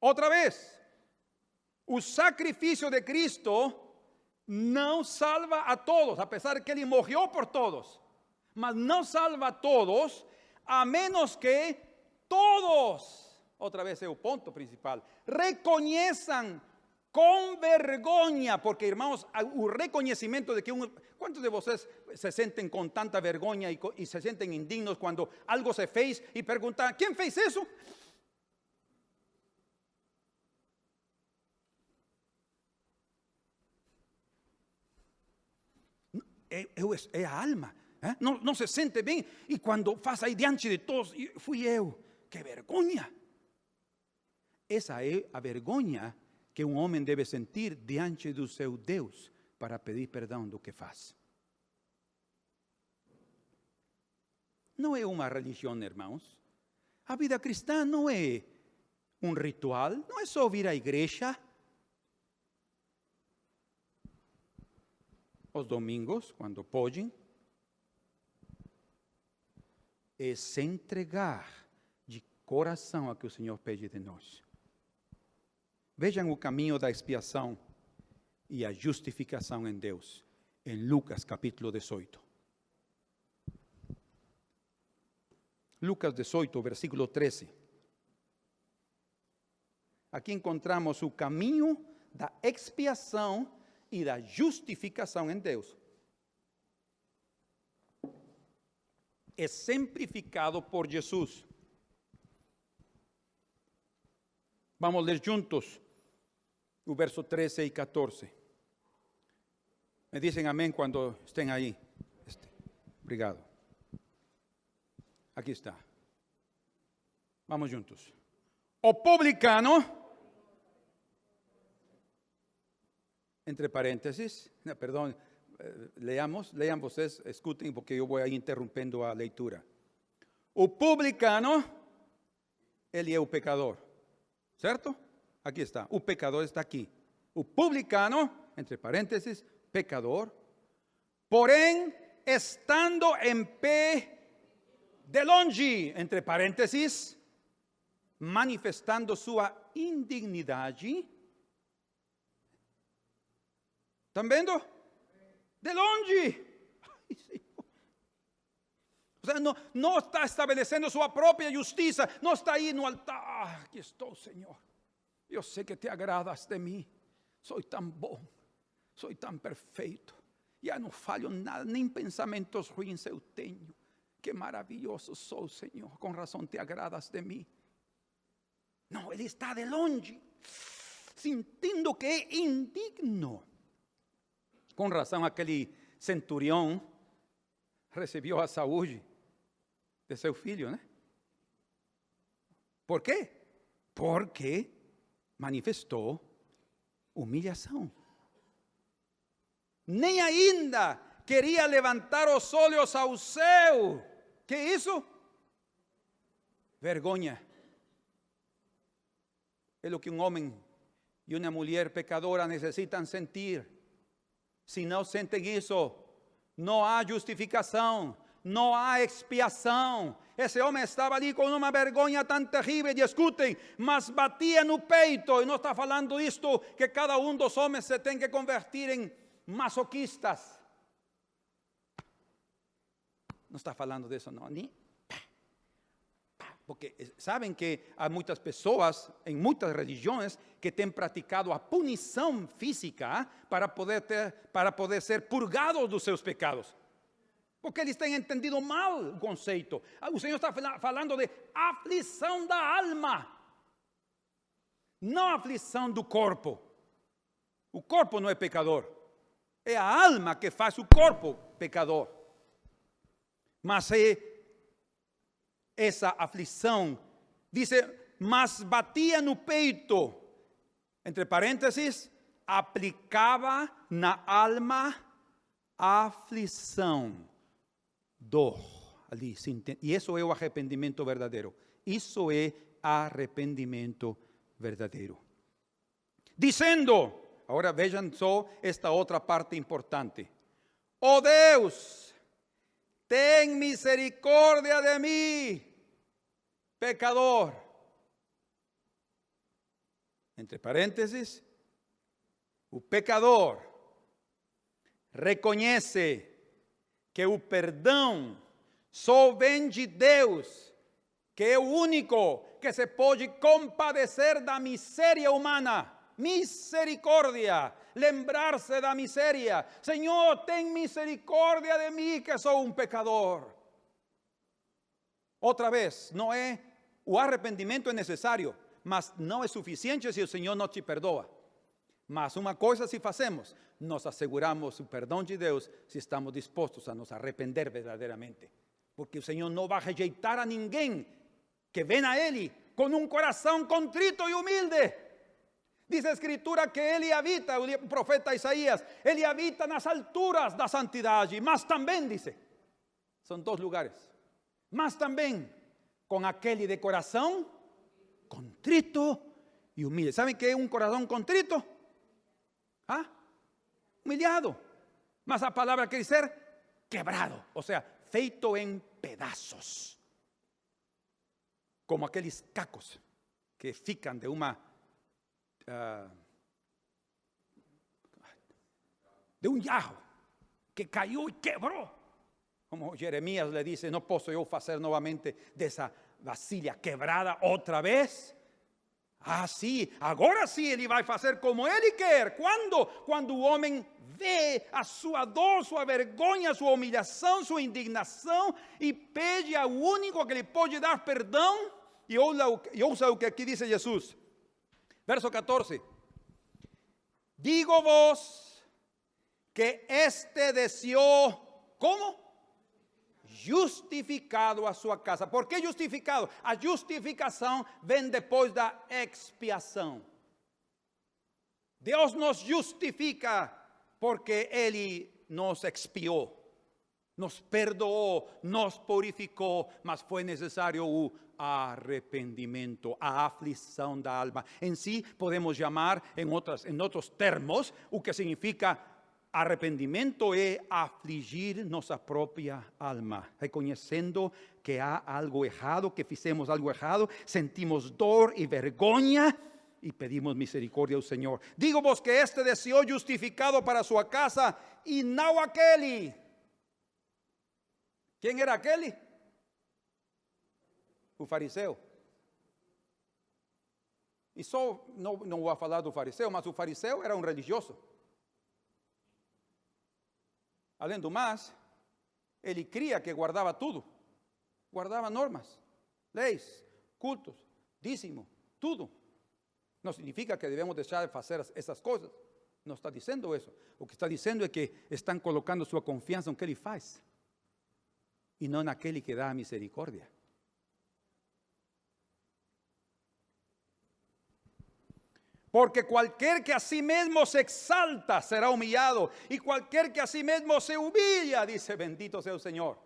Outra vez, o sacrifício de Cristo não salva a todos, a pesar de que Ele morreu por todos, mas não salva a todos, a menos que todos, outra vez é o ponto principal, reconheçam com vergonha, porque irmãos, o reconhecimento de que ¿cuántos de vocês se sentem com tanta vergonha e se sentem indignos quando algo se fez e perguntam, quem fez isso? É a alma, não se sente bem, e quando faz aí diante de todos, fui eu, que vergonha. Essa é a vergonha que um homem deve sentir diante do seu Deus para pedir perdão do que faz. Não é uma religião, irmãos. A vida cristã não é um ritual, não é só vir à igreja os domingos, quando podem, é se entregar de coração a que o Senhor pede de nós. Vejam o caminho da expiação e a justificação em Deus, em Lucas capítulo 18. Lucas 18, versículo 13. Aqui encontramos o caminho da expiação e da justificação em Deus. Exemplificado por Jesus. Vamos ler juntos o verso 13 e 14. Me dizem amém quando estén aí. Obrigado. Aqui está. Vamos juntos. O publicano, entre parênteses, perdão, leiam vocês, escutem, porque eu vou aí interrompendo a leitura. O publicano, ele é o pecador, certo? Aqui está, o pecador está aqui. O publicano, entre parênteses, pecador, porém, estando em pé de longe, entre parênteses, manifestando sua indignidade. ¿Están vendo? De longe. Ai, Senhor. O sea, não está estabelecendo sua própria justiça, não está aí no altar. Aqui estou, Senhor. Eu sei que te agradas de mim. Sou tão bom, sou tão perfeito. Já não falho nada, nem pensamentos ruins eu tenho. Que maravilhoso sou, Senhor. Com razão te agradas de mim. Não, ele está de longe, sentindo que é indigno. Com razão, aquele centurião recebeu a saúde de seu filho, né? Por quê? Porque manifestou humilhação. Nem ainda queria levantar os olhos ao céu. Que isso? Vergonha. É o que um homem e uma mulher pecadora necessitam sentir. Se não sentem isso, não há justificação, não há expiação. Esse homem estava ali com uma vergonha tão terrível, e escutem, mas batia no peito. E não está falando isto que cada um dos homens se tem que convertir em masoquistas. Não está falando disso, não. Porque sabem que há muitas pessoas, em muitas religiões, que têm praticado a punição física para poder ser purgados dos seus pecados. Porque eles têm entendido mal o conceito. O Senhor está falando de aflição da alma, não aflição do corpo. O corpo não é pecador, é a alma que faz o corpo pecador. Mas essa aflição, diz, mas batia no peito, entre parênteses, aplicava na alma aflição, dor. Ali, e isso é o arrependimento verdadeiro. Isso é arrependimento verdadeiro. Dizendo, agora vejam só esta outra parte importante. Oh Deus, ten misericórdia de mim, pecador. Entre parênteses, o pecador reconhece que o perdão só vem de Deus, que é o único que se pode compadecer da miséria humana. Misericórdia, lembrar-se da miséria. Senhor, tem misericórdia de mim, que sou um pecador. Outra vez, não é, o arrependimento é necessário, mas não é suficiente se o Senhor não te perdoa. Mas uma coisa se fazemos, nos asseguramos o perdão de Deus se estamos dispostos a nos arrepender verdadeiramente. Porque o Senhor não vai rejeitar a ninguém que venha a Ele com um coração contrito e humilde. Diz a Escritura que Ele habita, o profeta Isaías, Ele habita nas alturas da santidade, mas também, dice, são dois lugares, mas também com aquele de coração contrito e humilde. ¿Saben qué es un corazón contrito? Humillado. Mas a palavra quer dizer quebrado, o sea, feito em pedaços. Como aqueles cacos que ficam de uma de um jarro que caiu e quebrou. Como Jeremias le dice, não posso eu fazer novamente dessa vasilha quebrada outra vez? Sim, agora sim ele vai fazer como ele quer. Quando? Quando o homem vê a sua dor, sua vergonha, sua humilhação, sua indignação e pede ao único que lhe pode dar perdão. E ouça o que aqui diz Jesus. Verso 14. Digo-vos que este deseou, como? Justificado a sua casa. Por que justificado? A justificação vem depois da expiação. Deus nos justifica porque Ele nos expiou, nos perdoou, nos purificou, mas foi necessário o arrependimento, a aflição da alma. Em si, podemos chamar, em outros termos, o que significa arrependimento é afligir nossa própria alma, reconhecendo que há algo errado, que fizemos algo errado, sentimos dor e vergonha e pedimos misericórdia ao Senhor. Digo-vos que este deseou justificado para sua casa e não aquele. Quem era aquele? O fariseu. E só, não vou falar do fariseu, mas o fariseu era um religioso. Além do mais, ele cria que guardava tudo. Guardava normas, leis, cultos, dízimo, tudo. Não significa que devemos deixar de fazer essas coisas. Não está dizendo isso. O que está dizendo é que estão colocando sua confiança no que ele faz e não naquele que dá a misericórdia. Porque cualquier que a sí mismo se exalta será humillado, y cualquier que a sí mismo se humilla, dice, bendito sea el Señor,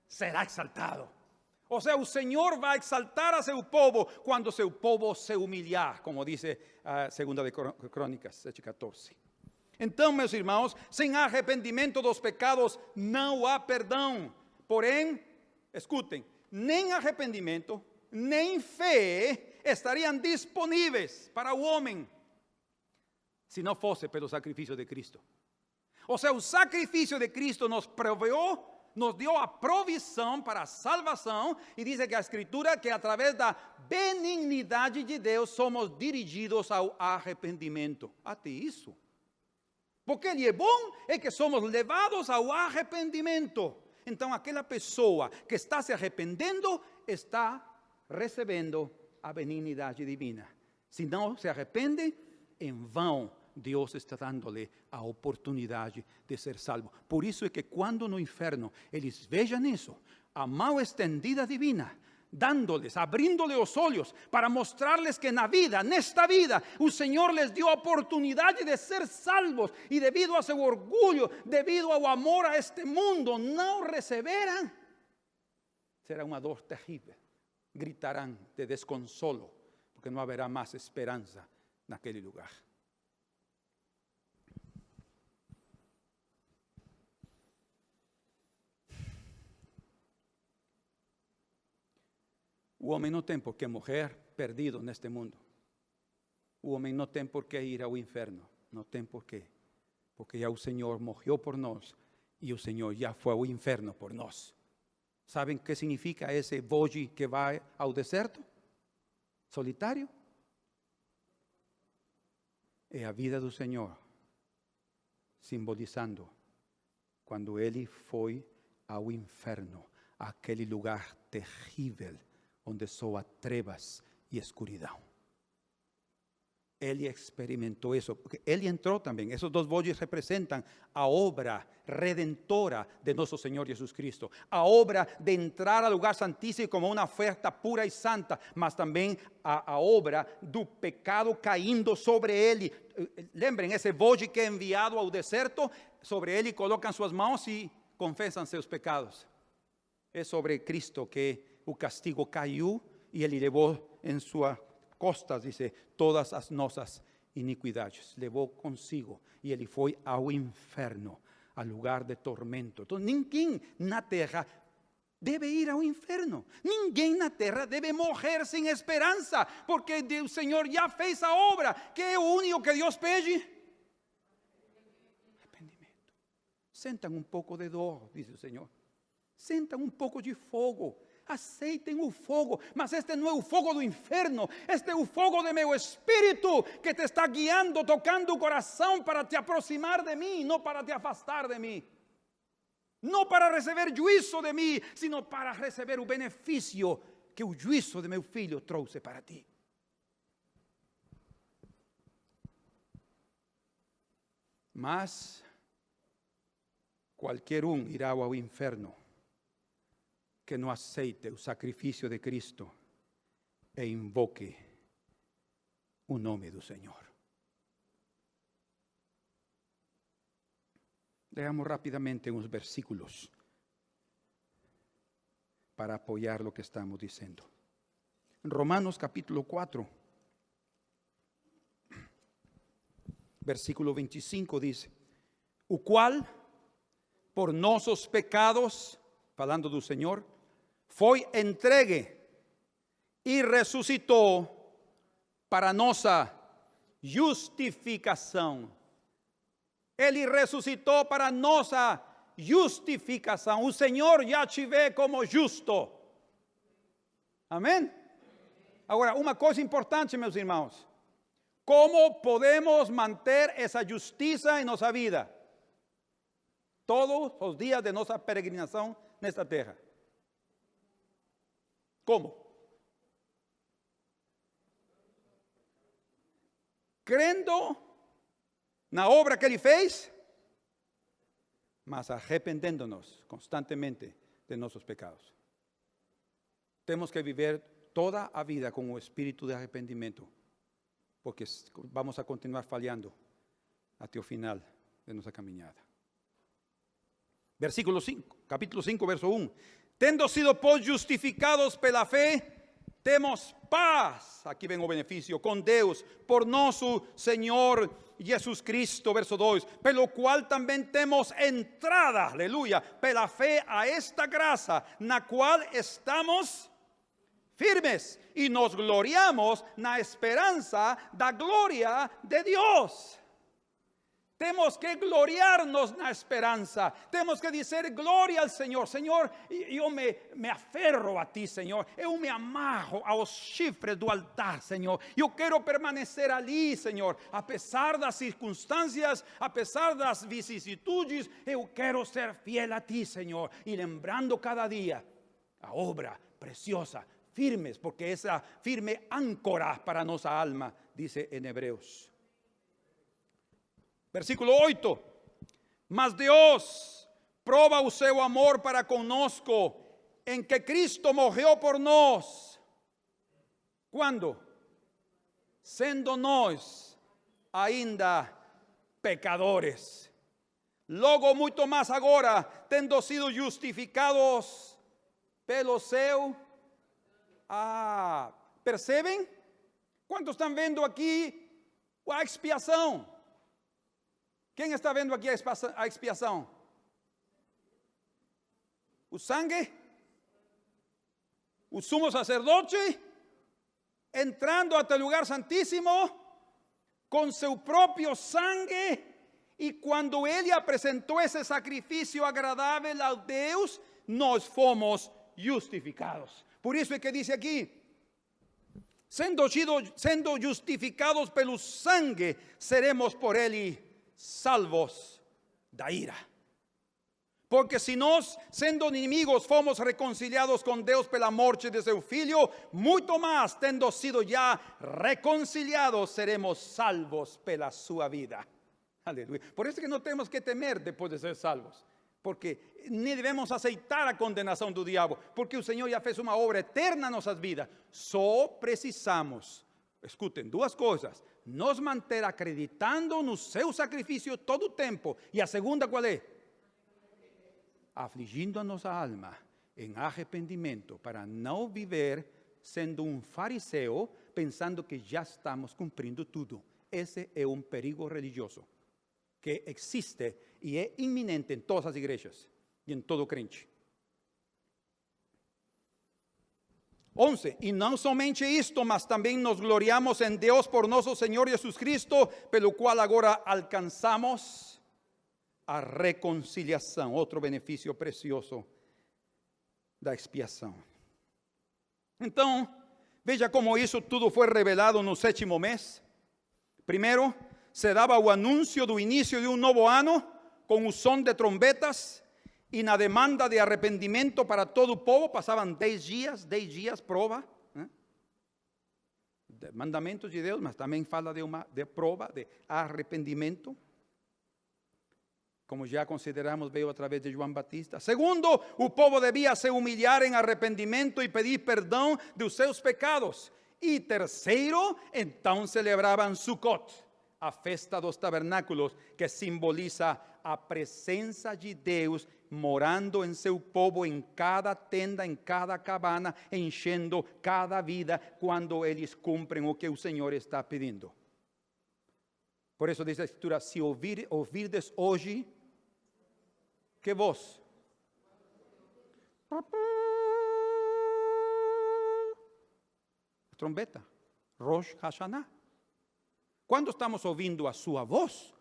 será exaltado. O sea, el Señor va a exaltar a seu povo cuando seu povo se humilhar, como dice segunda de Crônicas 7:14. Então, meus irmãos, sem arrependimento dos pecados não há perdão. Porém, escutem, nem arrependimento, nem fé estariam disponíveis para o homem se não fosse pelo sacrifício de Cristo. O sea, o sacrifício de Cristo nos proveó, nos dio a provisão para a salvação, e diz que a Escritura que através da benignidade de Deus somos dirigidos ao arrependimento. Até isso. Porque Ele é bom, é que somos levados ao arrependimento. Então, aquela pessoa que está se arrependendo, está recebendo a benignidade divina. Se não se arrepende, em vão Deus está dando-lhe a oportunidade de ser salvo. Por isso é que quando no inferno eles vejam isso, a mão estendida divina, dándoles, abrindo-lhes os olhos para mostrar-lhes que na vida, nesta vida, o Senhor les deu a oportunidade de ser salvos e devido a seu orgulho, devido ao amor a este mundo, não receberam, será uma dor terrível. Gritarão de desconsolo, porque não haverá mais esperança naquele lugar. O homem não tem por que morrer perdido neste mundo. O homem não tem por que ir ao inferno. Não tem por quê. Porque já o Senhor morreu por nós e o Senhor já foi ao inferno por nós. Sabem o que significa esse vogue que vai ao deserto? Solitário? É a vida do Senhor, simbolizando quando Ele foi ao inferno, aquele lugar terrível, onde soa trevas e escuridão. Ele experimentou isso, porque ele entrou também. Esses dois votos representam a obra redentora de nosso Senhor Jesus Cristo. A obra de entrar ao lugar santíssimo como uma oferta pura e santa, mas também a obra do pecado caindo sobre ele. Lembrem, esse voto que é enviado ao deserto, sobre ele colocam suas mãos e confessam seus pecados. É sobre Cristo que o castigo caiu e ele levou em suas costas, dice, todas as nossas iniquidades. Levou consigo e ele foi ao inferno, ao lugar de tormento. Então, ninguém na terra deve ir ao inferno. Ninguém na terra deve morrer sem esperança, porque o Senhor já fez a obra. Que é o único que Deus pede? Arrependimento. Sentam um pouco de dor, diz o Senhor. Sentam um pouco de fogo. Aceitem o fogo, mas este não é o fogo do inferno, este é o fogo de meu espírito que te está guiando, tocando o coração para te aproximar de mim, não para te afastar de mim, não para receber juízo de mim, sino para receber o benefício que o juízo de meu filho trouxe para ti. Mas qualquer irá ao inferno que não aceite o sacrifício de Cristo e invoque o nome do Senhor. Leamos rapidamente uns versículos para apoiar o que estamos dizendo. En Romanos capítulo 4, versículo 25 diz: o qual por nossos pecados, falando do Senhor, foi entregue e ressuscitou para nossa justificação. Ele ressuscitou para nossa justificação. O Senhor já te vê como justo. Amém? Agora, uma coisa importante, meus irmãos. Como podemos manter essa justiça em nossa vida? Todos os dias de nossa peregrinação nesta terra. Como? Crendo na obra que Ele fez, mas arrependendo-nos constantemente de nossos pecados. Temos que viver toda a vida com o espírito de arrependimento, porque vamos a continuar fallando hasta el final de nuestra caminada. Versículo 5, capítulo 5, verso 1. Tendo sido pois justificados pela fé, temos paz, aqui vem o benefício, com Deus, por nosso Senhor Jesus Cristo, verso 2, pelo qual também temos entrada, aleluia, pela fé a esta graça, na qual estamos firmes e nos gloriamos na esperança da glória de Deus. Temos que gloriarnos na esperança. Temos que dizer glória ao Senhor. Senhor, eu me aferro a Ti, Senhor. Eu me amarro aos chifres do altar, Senhor. Eu quero permanecer ali, Senhor. Apesar das circunstâncias, apesar das vicissitudes, eu quero ser fiel a Ti, Senhor. E lembrando cada dia a obra preciosa, firmes, porque essa firme âncora para nossa alma, dice em Hebreus. Versículo 8, mas Deus prova o seu amor para conosco, em que Cristo morreu por nós. Quando? Sendo nós ainda pecadores. Logo muito mais agora, tendo sido justificados pelo seu. Percebem? Quantos estão vendo aqui a expiação? Quem está vendo aqui a expiação? O sangue? O sumo sacerdote? Entrando até o lugar santíssimo com seu próprio sangue. E quando ele apresentou esse sacrifício agradável a Deus, nós fomos justificados. Por isso é que diz aqui, sendo justificados pelo sangue, seremos por ele salvos da ira. Porque se nós, sendo inimigos, fomos reconciliados com Deus pela morte de seu Filho, muito mais, tendo sido já reconciliados, seremos salvos pela sua vida. Aleluia. Por isso que não temos que temer depois de ser salvos. Porque nem devemos aceitar a condenação do diabo, porque o Senhor já fez uma obra eterna em nossas vidas. Só precisamos, escutem, duas coisas: nos manter acreditando no seu sacrifício todo o tempo. E a segunda, qual é? Afligindo a nossa alma em arrependimento, para não viver sendo um fariseu, pensando que já estamos cumprindo tudo. Esse é um perigo religioso que existe e é iminente em todas as igrejas e em todo crente. 11. E não somente isto, mas também nos gloriamos em Deus por nosso Senhor Jesus Cristo, pelo qual agora alcançamos a reconciliação. Outro benefício precioso da expiação. Então, veja como isso tudo foi revelado no 7º mês. Primeiro, se dava o anúncio do início de um novo ano, com o som de trombetas, e na demanda de arrependimento para todo o povo. Passavam 10 dias, prova, de mandamentos de Deus, mas também fala de prova, de arrependimento, como já consideramos, veio através de João Batista. Segundo, o povo devia se humilhar em arrependimento e pedir perdão dos seus pecados. E terceiro, então celebravam Sukkot, a festa dos tabernáculos, que simboliza a presença de Deus morando em seu povo, em cada tenda, em cada cabana, enchendo cada vida, quando eles cumprem o que o Senhor está pedindo. Por isso diz a Escritura: se ouvirdes hoje, que voz? Trombeta, Rosh Hashanah. Quando estamos ouvindo a sua voz,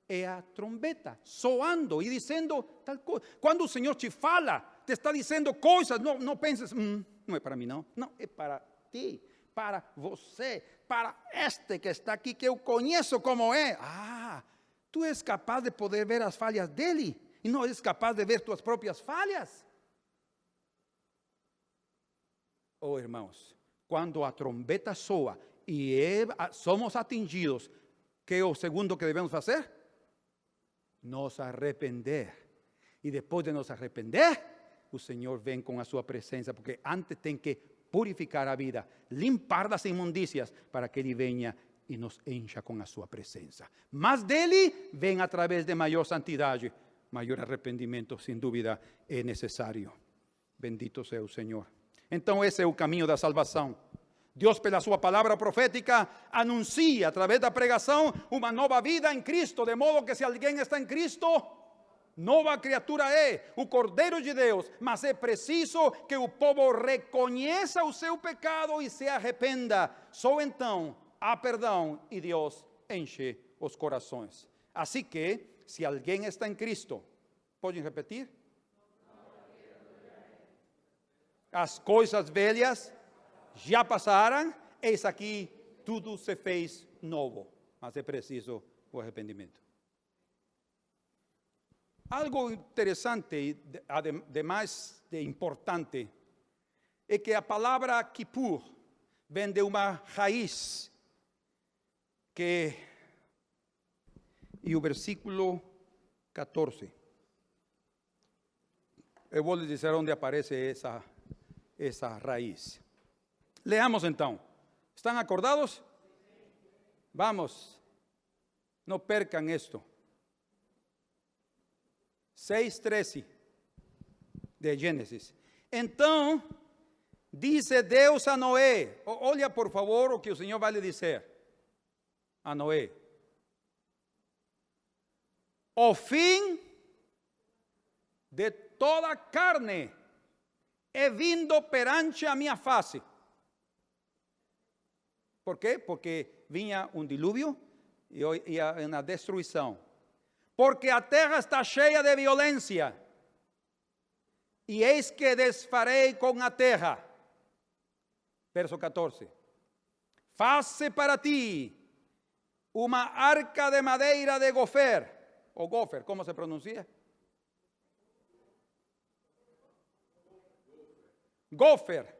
é a trombeta soando e dizendo tal coisa. Quando o Senhor te fala, te está dizendo coisas, não penses, não é para mim, não é para ti, para você, para este que está aqui, que eu conheço como é. Tu és capaz de poder ver as falhas dele e não és capaz de ver tuas próprias falhas. Oh, irmãos, quando a trombeta soa e somos atingidos, que é o segundo que devemos fazer? Nos arrepender. E depois de nos arrepender, o Senhor vem com a sua presença, porque antes tem que purificar a vida, limpar das imundícias, para que Ele venha e nos encha com a sua presença. Mas dele vem através de maior santidade, maior arrependimento, sem dúvida, é necessário. Bendito seja o Senhor. Então esse é o caminho da salvação. Deus, pela sua palavra profética, anuncia através da pregação uma nova vida em Cristo, de modo que se alguém está em Cristo, nova criatura é, o Cordeiro de Deus. Mas é preciso que o povo reconheça o seu pecado e se arrependa. Só então há perdão e Deus enche os corações. Assim que, se alguém está em Cristo, podem repetir? As coisas velhas já passaram, eis aqui tudo se fez novo, mas é preciso o arrependimento. Algo interessante, ademais de importante, é que a palavra Kippur vem de uma raiz e o versículo 14. Eu vou lhe dizer onde aparece essa raiz. Leamos então. ¿Están acordados? Vamos. No percan esto. 6:13 de Gênesis. Então, disse Deus a Noé. Olha por favor o que o Senhor vai lhe dizer a Noé. O fim de toda carne é vindo perante a minha face. Por quê? Porque vinha um dilúvio e uma destruição. Porque a terra está cheia de violência. E eis que desfarei com a terra. Verso 14. Faze para ti uma arca de madeira de gofer. O gofer, como se pronuncia? Gofer.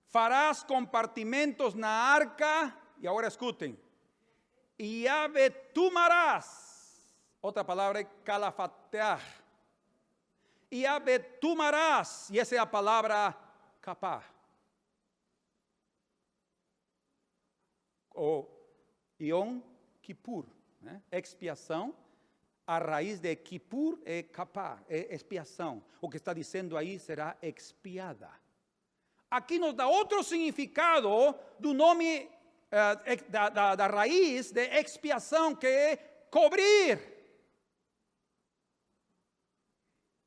Farás compartimentos na arca, e agora escutem, e abetumarás, outra palavra é calafatear, e abetumarás, e essa é a palavra capar, ou Yom Kippur, né? Expiação, a raiz de Kippur é capar, é expiação, o que está dizendo aí será expiada. Aqui nos dá outro significado do nome da raiz de expiação, que é cobrir.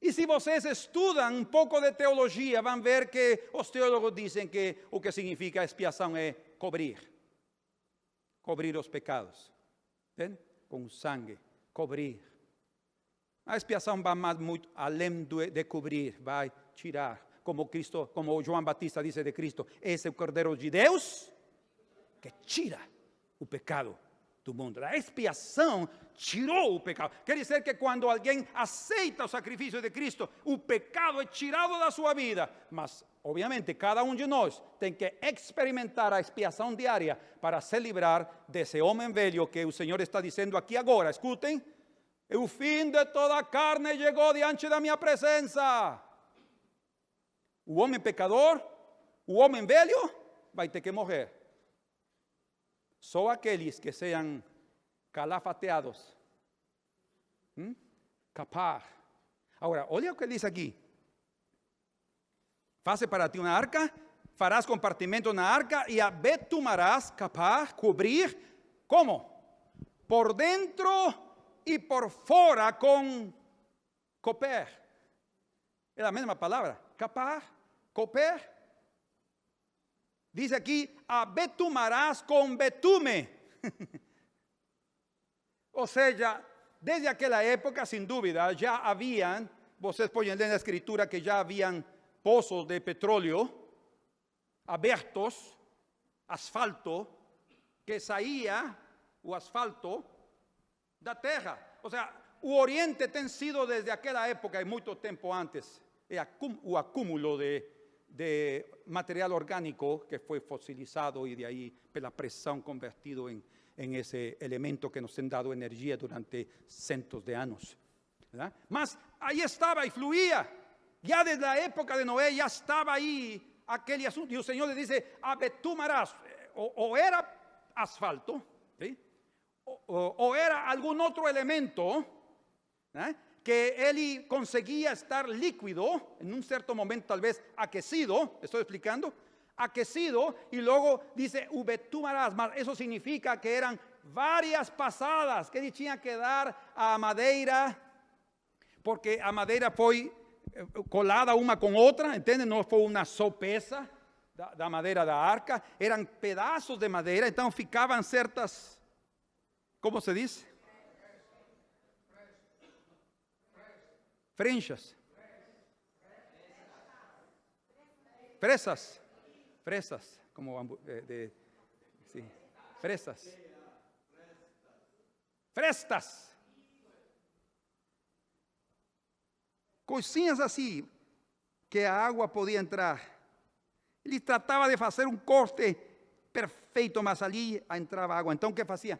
E se vocês estudam um pouco de teologia, vão ver que os teólogos dizem que o que significa expiação é cobrir. Cobrir os pecados. Entende? Com sangue. Cobrir. A expiação vai mais muito além de cobrir, vai tirar. Como Cristo, como João Batista diz de Cristo, esse é o Cordeiro de Deus que tira o pecado do mundo. A expiação tirou o pecado. Quer dizer que quando alguém aceita o sacrifício de Cristo, o pecado é tirado da sua vida. Mas, obviamente, cada um de nós tem que experimentar a expiação diária para se livrar desse homem velho que o Senhor está dizendo aqui agora. Escutem. O fim de toda a carne chegou diante da minha presença. O homem pecador, o homem velho, vai ter que morrer. Só aqueles que sejam calafateados. Capar. Agora, olha o que diz aqui. Faze para ti uma arca, farás compartimento na arca e abetumarás, capar, cobrir. Como? Por dentro e por fora com coper. É a mesma palavra. Capar, coper. Diz aqui, abetumarás com betume. Ou seja, desde aquela época, sem dúvida, já haviam, vocês podem ler na escritura que já haviam poços de petróleo abertos, asfalto, que saía o asfalto da terra. Ou seja, o Oriente tem sido desde aquela época e muito tempo antes, o acúmulo de material orgânico que foi fossilizado e de aí, pela pressão, convertido em esse elemento que nos tem dado energia durante centos de anos. ¿Verdad? Mas aí estava e fluía. Já desde a época de Noé já estava aí aquele assunto. E o Senhor lhe disse, abetumarás. Ou era asfalto, ¿sí? O era algún otro elemento que él conseguía estar líquido, en un cierto momento tal vez aquecido, ¿estoy explicando? Aquecido, y luego dice, ubetumarás, eso significa que eran varias pasadas que ele tinha que dar a madeira, porque a madeira foi colada uma com outra, entende? Não foi uma só peça da madeira da arca, eram pedaços de madeira, então ficavam certas, como se diz? Frenchas. Fresas, como sí, frestas. Coisinhas assim que a água podia entrar. Ele tratava de fazer um corte perfeito, mas ali entrava água. Então o que fazia?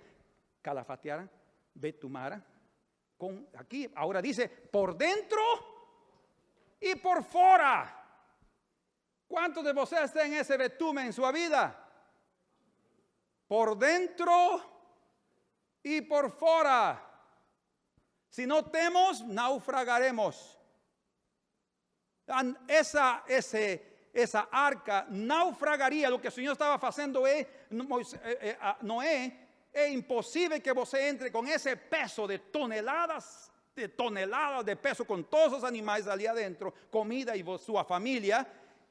Calafatearam, betumaram. Aqui, agora diz, por dentro e por fora. ¿Cuántos de vocês têm esse betume em sua vida? Por dentro e por fora. Se não temos, naufragaremos. Essa arca naufragaria. O que o Senhor estava fazendo Noé, é impossível que você entre com esse peso de toneladas de peso, com todos os animais ali adentro, comida e sua família,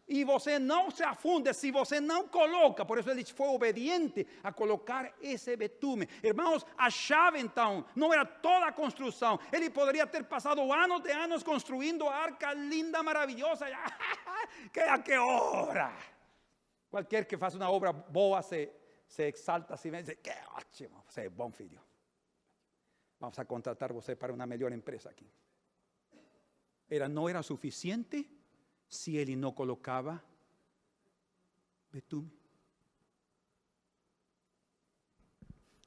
e você não se afunde se você não coloca. Por isso ele foi obediente a colocar esse betume. Irmãos, a chave então não era toda a construção. Ele poderia ter passado anos de anos construindo a arca linda, maravilhosa. Que obra! Qualquer que faça uma obra boa se exalta assim, diz, que ótimo, você é bom filho. Vamos a contratar você para uma melhor empresa aqui. Não era suficiente se ele não colocava betume.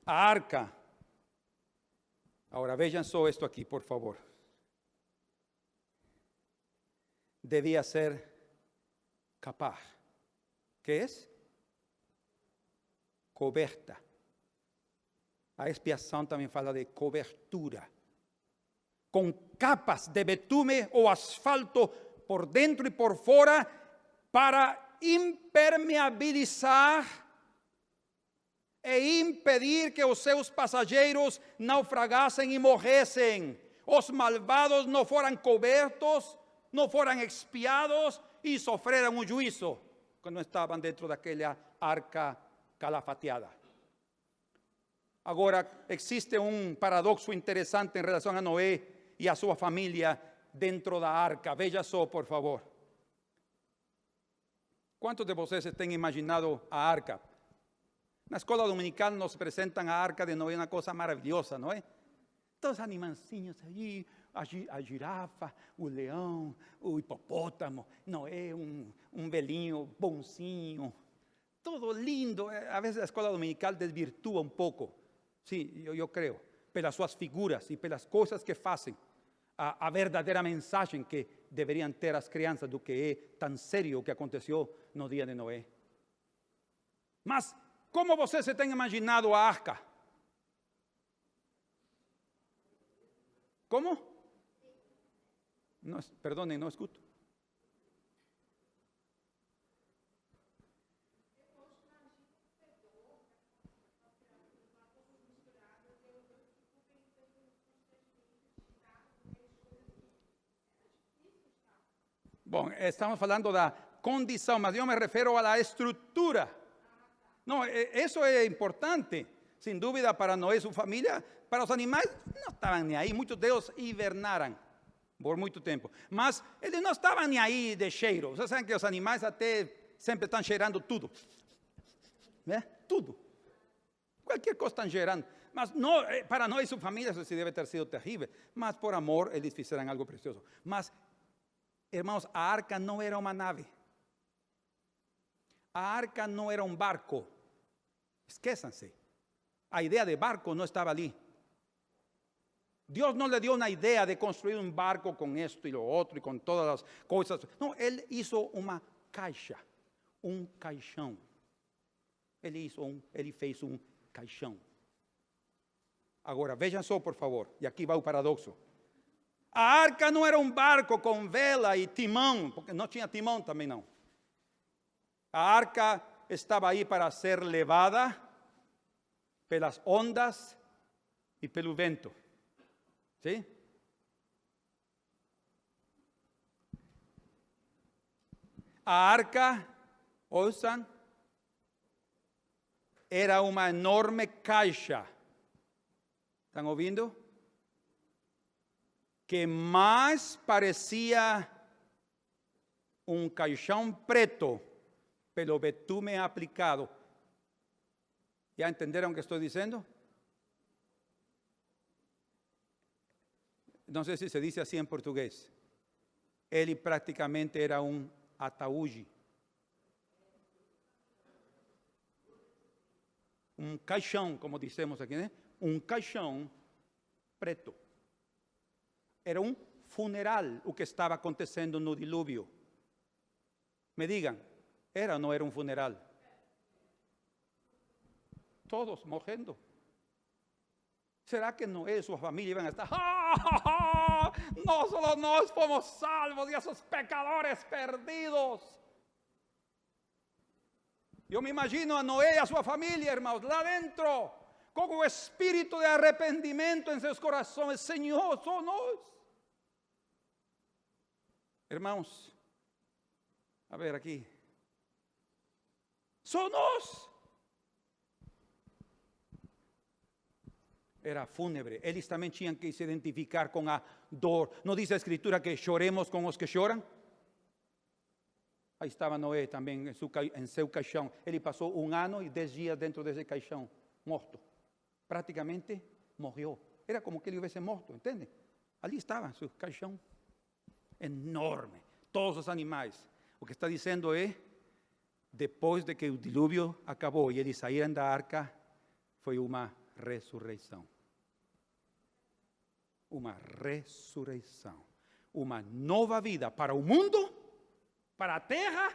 A arca. Agora vejam só isto aqui, por favor. Devia ser capaz. Que é? Coberta. A expiação também fala de cobertura. Com capas de betume ou asfalto por dentro e por fora, para impermeabilizar e impedir que os seus passageiros naufragassem e morressem. Os malvados não foram cobertos, não foram expiados e sofreram um juízo quando estavam dentro daquela arca calafateada. Agora, existe um paradoxo interessante em relação a Noé e a sua família dentro da arca. Veja só, por favor. Quantos de vocês têm imaginado a arca? Na escola dominical nos apresentam a arca de Noé, uma coisa maravilhosa, não é? Todos os animancinhos aí, a girafa, o leão, o hipopótamo, Noé, um velhinho bonzinho, tudo lindo. A vezes a escola dominical desvirtua um pouco, sim, eu creio, pelas suas figuras e pelas coisas que fazem. A verdadeira mensagem que deveriam ter as crianças do que é tão sério o que aconteceu no dia de Noé. Mas como você se tem imaginado a arca? Como? Perdonem, não escuto. Bom, estamos falando da condição, mas eu me refiro à estrutura. Não, isso é importante, sem dúvida, para Noé e sua família. Para os animais, não estavam nem aí. Muitos deles hibernaram por muito tempo. Mas eles não estavam nem aí de cheiro. Vocês sabem que os animais até sempre estão cheirando tudo. Né? Tudo. Qualquer coisa estão cheirando. Mas não, para Noé e sua família isso deve ter sido terrível. Mas por amor, eles fizeram algo precioso. Mas irmãos, a arca não era uma nave. A arca não era um barco. Esqueçam-se. A ideia de barco não estava ali. Deus não lhe deu uma ideia de construir um barco com isto e o outro e com todas as coisas. Não, ele hizo uma caixa, um caixão. Ele fez um caixão. Agora, vejam só, por favor, e aqui vai o paradoxo. A arca não era um barco com vela e timão, porque não tinha timão também não. A arca estava aí para ser levada pelas ondas e pelo vento. ¿Sí? A arca, ouçam, era uma enorme caixa. ¿Estão ouvindo? Que mais parecia um caixão preto pelo betume aplicado. ¿Ya entenderam o que estou dizendo? Não sei se se diz assim em português. Ele praticamente era um ataúde. Um caixão, como dizemos aqui, né? Um caixão preto. Era um funeral o que estava acontecendo no dilúvio. Me digam, era ou não era um funeral? Todos morrendo. Será que Noé e sua família iam estar? Não solo nós fomos salvos e esses pecadores perdidos. Eu me imagino a Noé e a sua família, irmãos, lá dentro, com o espírito de arrependimento em seus corações. Senhor, só nós. Irmãos, a ver aqui. Só nós. Era fúnebre. Eles também tinham que se identificar com a dor. Não diz a Escritura que choremos com os que choram? Aí estava Noé também em seu caixão. Ele passou 1 ano e 10 dias dentro desse caixão, morto. Praticamente morreu. Era como que ele houvesse morto, entende? Ali estava seu caixão enorme. Todos os animais. O que está dizendo é, depois de que o dilúvio acabou e eles saíram da arca, foi uma ressurreição. Uma ressurreição. Uma nova vida para o mundo, para a terra,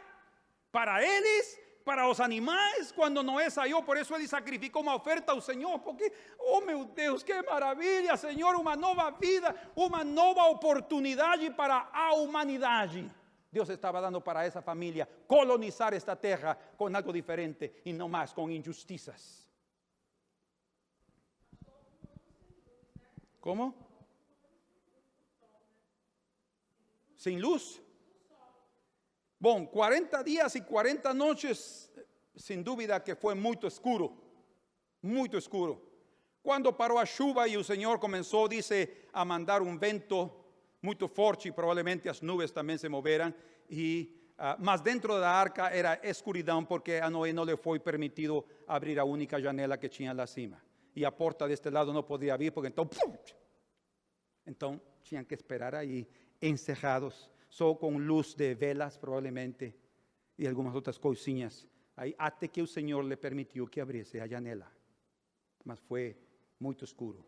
para eles, para os animais. Quando Noé saiu, por isso ele sacrificou uma oferta ao Senhor, porque, oh meu Deus, que maravilha, Senhor, uma nova vida, uma nova oportunidade para a humanidade. Deus estava dando para essa família colonizar esta terra com algo diferente e não mais com injustiças. Como? Sem luz? Bom, 40 dias e 40 noites, sem dúvida que foi muito escuro. Muito escuro. Quando parou a chuva e o Senhor começou, disse, a mandar um vento muito forte, provavelmente as nuvens também se moveram, mas dentro da arca era escuridão, porque a Noé não lhe foi permitido abrir a única janela que tinha lá cima. E a porta deste lado não podia abrir, porque então tinham que esperar aí, encerrados, só com luz de velas, provavelmente, e algumas outras coisinhas, aí, até que o Senhor lhe permitiu que abrisse a janela. Mas foi muito escuro.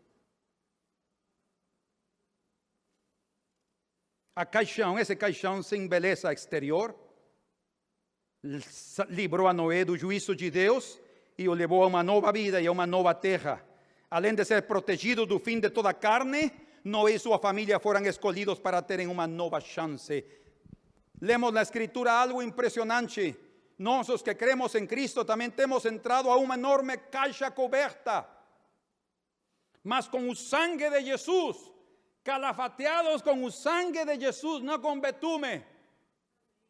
A caixão, esse caixão sem beleza exterior, livrou a Noé do juízo de Deus e o levou a uma nova vida e a uma nova terra. Além de ser protegido do fim de toda a carne, Noé e sua família foram escolhidos para terem uma nova chance. Lemos na Escritura algo impressionante. Nós, os que cremos em Cristo, também temos entrado a uma enorme caixa coberta, mas com o sangue de Jesus, calafateados com o sangue de Jesus, não com betume.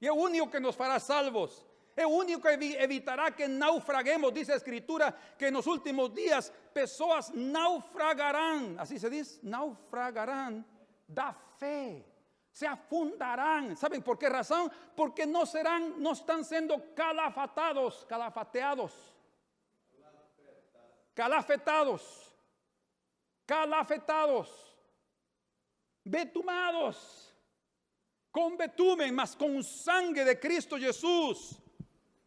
E é o único que nos fará salvos. É o único que evitará que naufraguemos. Diz a Escritura que nos últimos dias pessoas naufragarão. Assim se diz? Naufragarão da fé. Se afundarão. ¿Saben por qué razão? Porque não estão sendo calafetados, betumados, com betume, mas com o sangue de Cristo Jesus,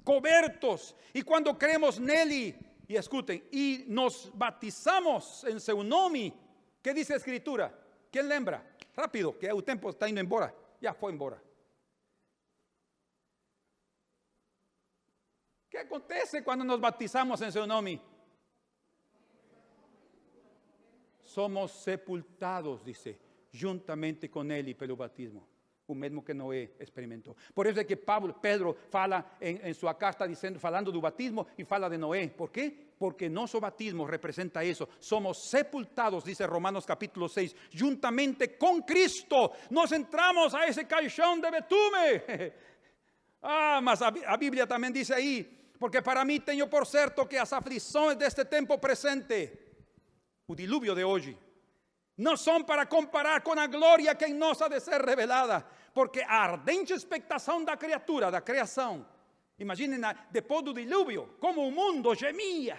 cobertos. E quando cremos nele, e escutem, e nos batizamos em seu nome, que diz a Escritura? Quem lembra? Rápido, que o tempo está indo embora. Já foi embora. O que acontece quando nos batizamos em seu nome? somos sepultados, dice, juntamente con Ele pelo batismo. O mesmo que Noé experimentou. Por isso é que Pedro fala em sua carta falando do batismo e fala de Noé. Por quê? Porque nosso batismo representa isso. Somos sepultados, dice Romanos capítulo 6, juntamente com Cristo. Nós entramos a esse caixão de betume. Mas a Bíblia também diz aí, porque para mim tenho por certo que as aflições deste tempo presente, o dilúvio de hoje, não são para comparar com a glória que em nós há de ser revelada, porque a ardente expectação da criatura, da criação, imaginem depois do dilúvio, como o mundo gemia,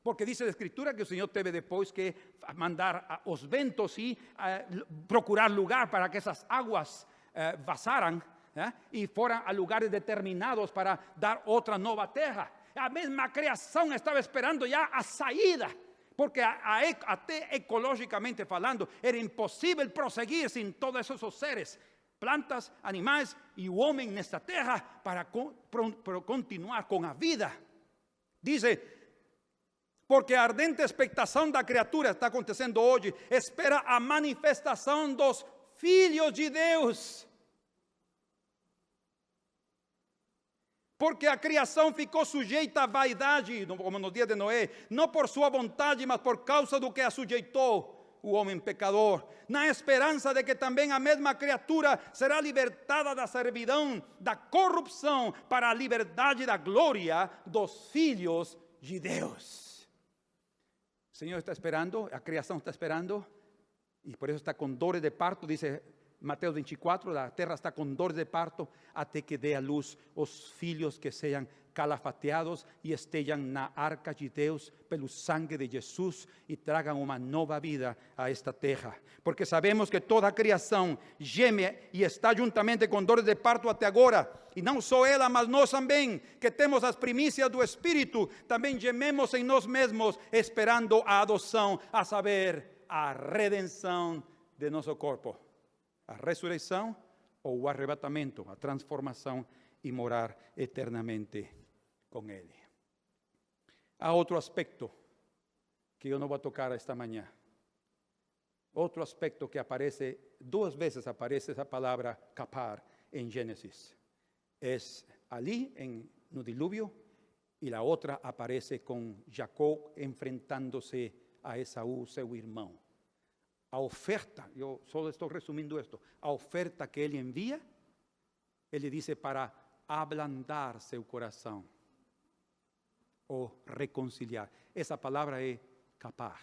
porque diz a Escritura que o Senhor teve depois que mandar os ventos e procurar lugar para que essas águas vazaram e foram a lugares determinados para dar outra nova terra. A mesma criação estava esperando já a saída, porque até ecológicamente falando, era impossível prosseguir sem todos esos seres, plantas, animais e o homem nesta terra para continuar com a vida. Dice, porque a ardente expectação da criatura está acontecendo hoje, espera a manifestação dos filhos de Deus. Porque a criação ficou sujeita à vaidade, como no dia de Noé, não por sua vontade, mas por causa do que a sujeitou o homem pecador, na esperança de que também a mesma criatura será libertada da servidão, da corrupção, para a liberdade da glória dos filhos de Deus. O Senhor está esperando, a criação está esperando, e por isso está com dores de parto, dice Mateus 24, a terra está com dores de parto até que dê à luz os filhos que sejam calafateados e estejam na arca de Deus pelo sangue de Jesus e tragam uma nova vida a esta terra. Porque sabemos que toda a criação geme e está juntamente com dores de parto até agora. E não só ela, mas nós também, que temos as primícias do Espírito, também gememos em nós mesmos, esperando a adoção, a saber, a redenção de nosso corpo. A ressurreição ou o arrebatamento, a transformação e morar eternamente com Ele. Há outro aspecto que eu não vou tocar esta manhã. Outro aspecto que aparece, 2 vezes aparece essa palavra capar em Gênesis. É ali no dilúvio e a outra aparece com Jacó enfrentándose a Esaú, seu irmão. A oferta, eu só estou resumindo isto, a oferta que ele envia, ele diz para ablandar seu coração ou reconciliar. Essa palavra é capar.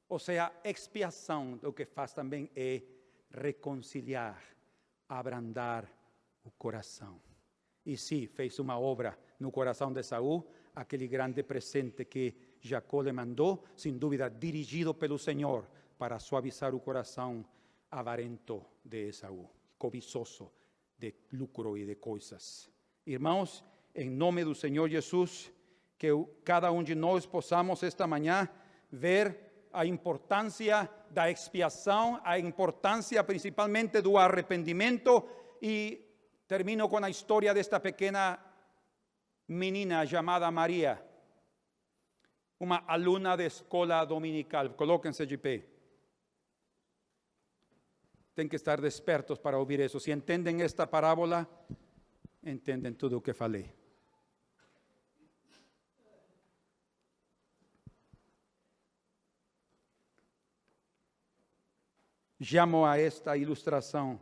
Ou seja, expiação, o que faz também é reconciliar, abrandar o coração. E sim, fez uma obra no coração de Esaú, aquele grande presente que Jacó lhe mandou, sem dúvida dirigido pelo Senhor, para suavizar o coração avarento de Esaú, cobiçoso de lucro e de coisas. Irmãos, em nome do Senhor Jesus, que cada de nós possamos esta manhã ver a importância da expiação, a importância principalmente do arrependimento, e termino com a história desta pequena menina chamada Maria, uma aluna de escola dominical. Colóquense de pé. Tem que estar despertos para ouvir isso. Se entendem esta parábola, entendem tudo o que falei. Chamo a esta ilustração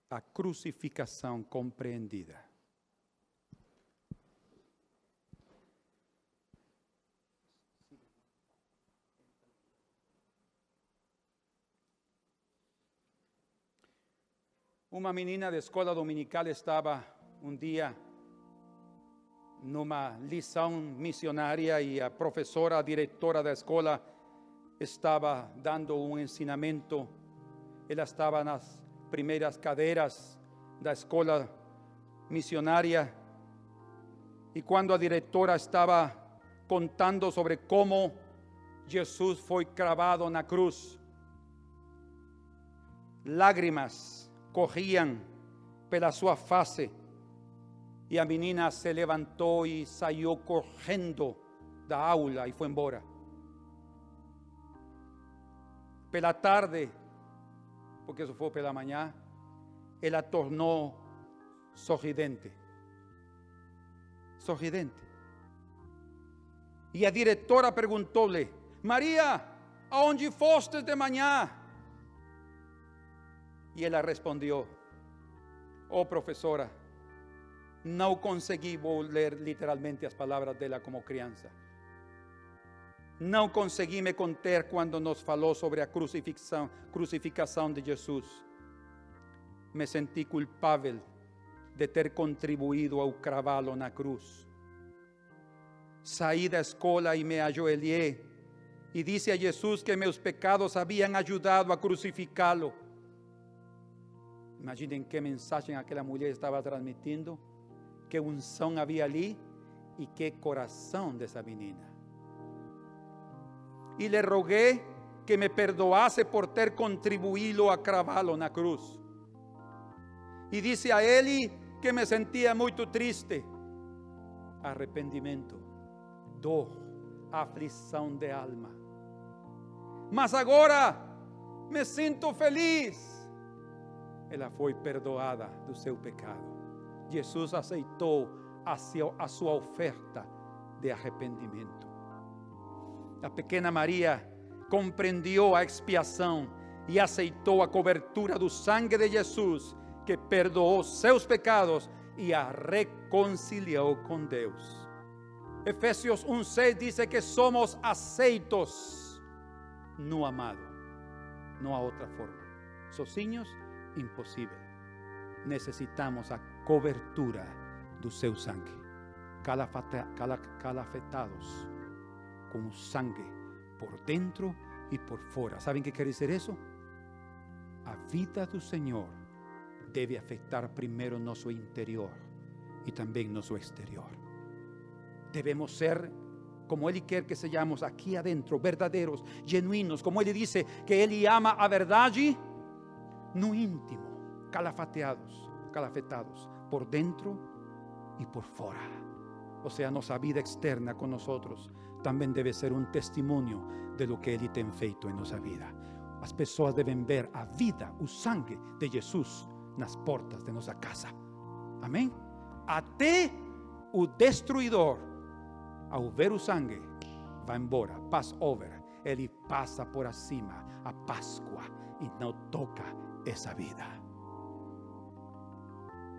a crucificação compreendida. Uma menina de escola dominical estava um dia numa lição missionária e a professora, a diretora da escola, estava dando um ensinamento. Ela estava nas primeiras cadeiras da escola missionária e quando a diretora estava contando sobre como Jesus foi cravado na cruz, lágrimas corriam pela sua face e a menina se levantou e saiu correndo da aula e foi embora. pela tarde, porque isso foi pela manhã, ela tornou sorridente. Sorridente. E a diretora perguntou-lhe: Maria, aonde foste de manhã? E ela respondeu: oh professora, não consegui, vou ler literalmente as palavras dela como criança. Não consegui me conter quando nos falou sobre a crucificação de Jesus. Me senti culpável de ter contribuído ao cravá-lo na cruz. Saí da escola e me ajoelhei e disse a Jesus que meus pecados haviam ajudado a crucificá-lo. Imaginem que mensagem aquela mulher estava transmitindo, que unção havia ali e que coração dessa menina. E lhe roguei que me perdoasse por ter contribuído a cravá-lo na cruz. E disse a ele que me sentia muito triste. Arrependimento, dor, aflição de alma. Mas agora me sinto feliz. Ela foi perdoada do seu pecado. Jesus aceitou a sua oferta de arrependimento. A pequena Maria compreendeu a expiação e aceitou a cobertura do sangue de Jesus, que perdoou seus pecados e a reconciliou com Deus. Efésios 1:6 diz que somos aceitos no amado. Não há outra forma. Sozinhos, impossível. Necessitamos a cobertura do seu sangue. Calafetados com o sangue por dentro e por fora. Sabem o que quer dizer isso? A vida do Senhor deve afetar primeiro nosso interior e também nosso exterior. Devemos ser como Ele quer que sejamos aqui adentro, verdadeiros, genuínos, como Ele diz que Ele ama a verdade no íntimo, calafetados por dentro e por fora. Ou seja, nossa vida externa com nós também deve ser um testemunho de lo que Ele tem feito em nossa vida. As pessoas devem ver a vida, o sangue de Jesus nas portas de nossa casa. Amém? Até o destruidor, ao ver o sangue, vai embora. Passover. Ele passa por acima a Páscoa e não toca essa vida.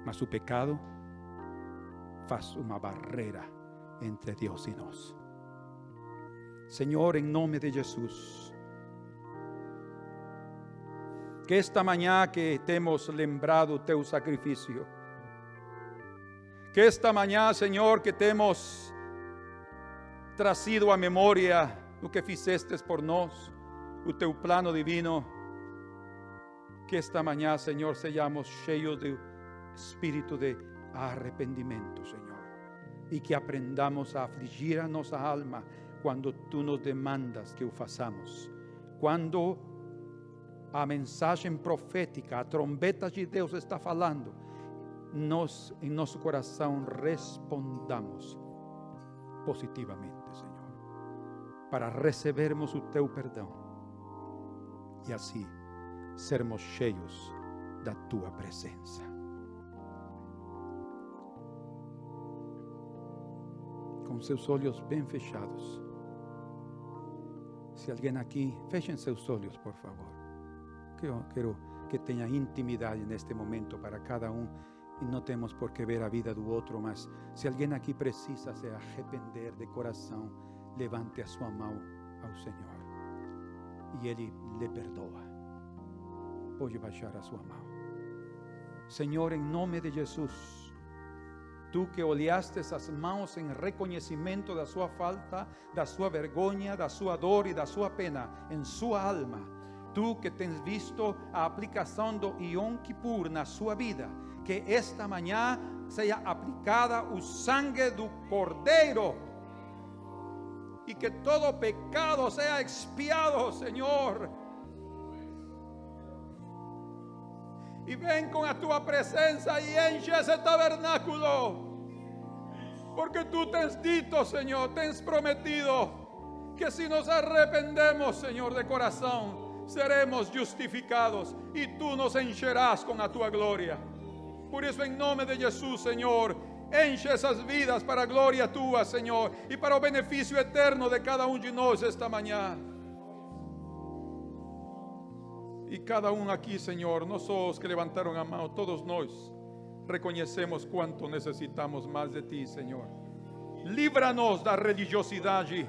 Mas o pecado faz uma barreira entre Deus e nós. Senhor, em nome de Jesus, que esta manhã que temos lembrado o teu sacrifício, que esta manhã, Senhor, que temos trazido à memória o que fizestes por nós, o teu plano divino, que esta manhã, Senhor, sejamos cheios de espírito de arrependimento, Senhor, e que aprendamos a afligir a nossa alma quando tu nos demandas que o façamos. Quando a mensagem profética, a trombeta de Deus está falando, nós em nosso coração respondamos positivamente, Senhor, para recebermos o teu perdão e assim sermos cheios da tua presença. Com seus olhos bem fechados. Se alguém aqui, fechem seus olhos, por favor. Quero que tenha intimidade neste momento para cada um. E não temos por que ver a vida do outro, mas se alguém aqui precisa se arrepender de coração, levante a sua mão ao Senhor e Ele lhe perdoa. Pode baixar a sua mão. Senhor, em nome de Jesus, Tu que olhaste as mãos em reconhecimento da sua falta, da sua vergonha, da sua dor e da sua pena em sua alma, Tu que tens visto a aplicação do Yom Kippur na sua vida, que esta manhã seja aplicada o sangue do Cordeiro e que todo pecado seja expiado, Senhor. E vem com a tua presença e enche esse tabernáculo, porque tu tens dito, Senhor, tens prometido que se nos arrependemos, Senhor, de coração, seremos justificados y tú nos encherás con a tua gloria. Por eso, en nombre de Jesús, Señor, enche esas vidas para gloria tua, Señor, y para el beneficio eterno de cada uno de nosotros esta mañana. Y cada uno aquí, Señor, no somos que levantaron a mano, todos nos reconocemos cuánto necesitamos más de ti, Señor. Líbranos da religiosidade,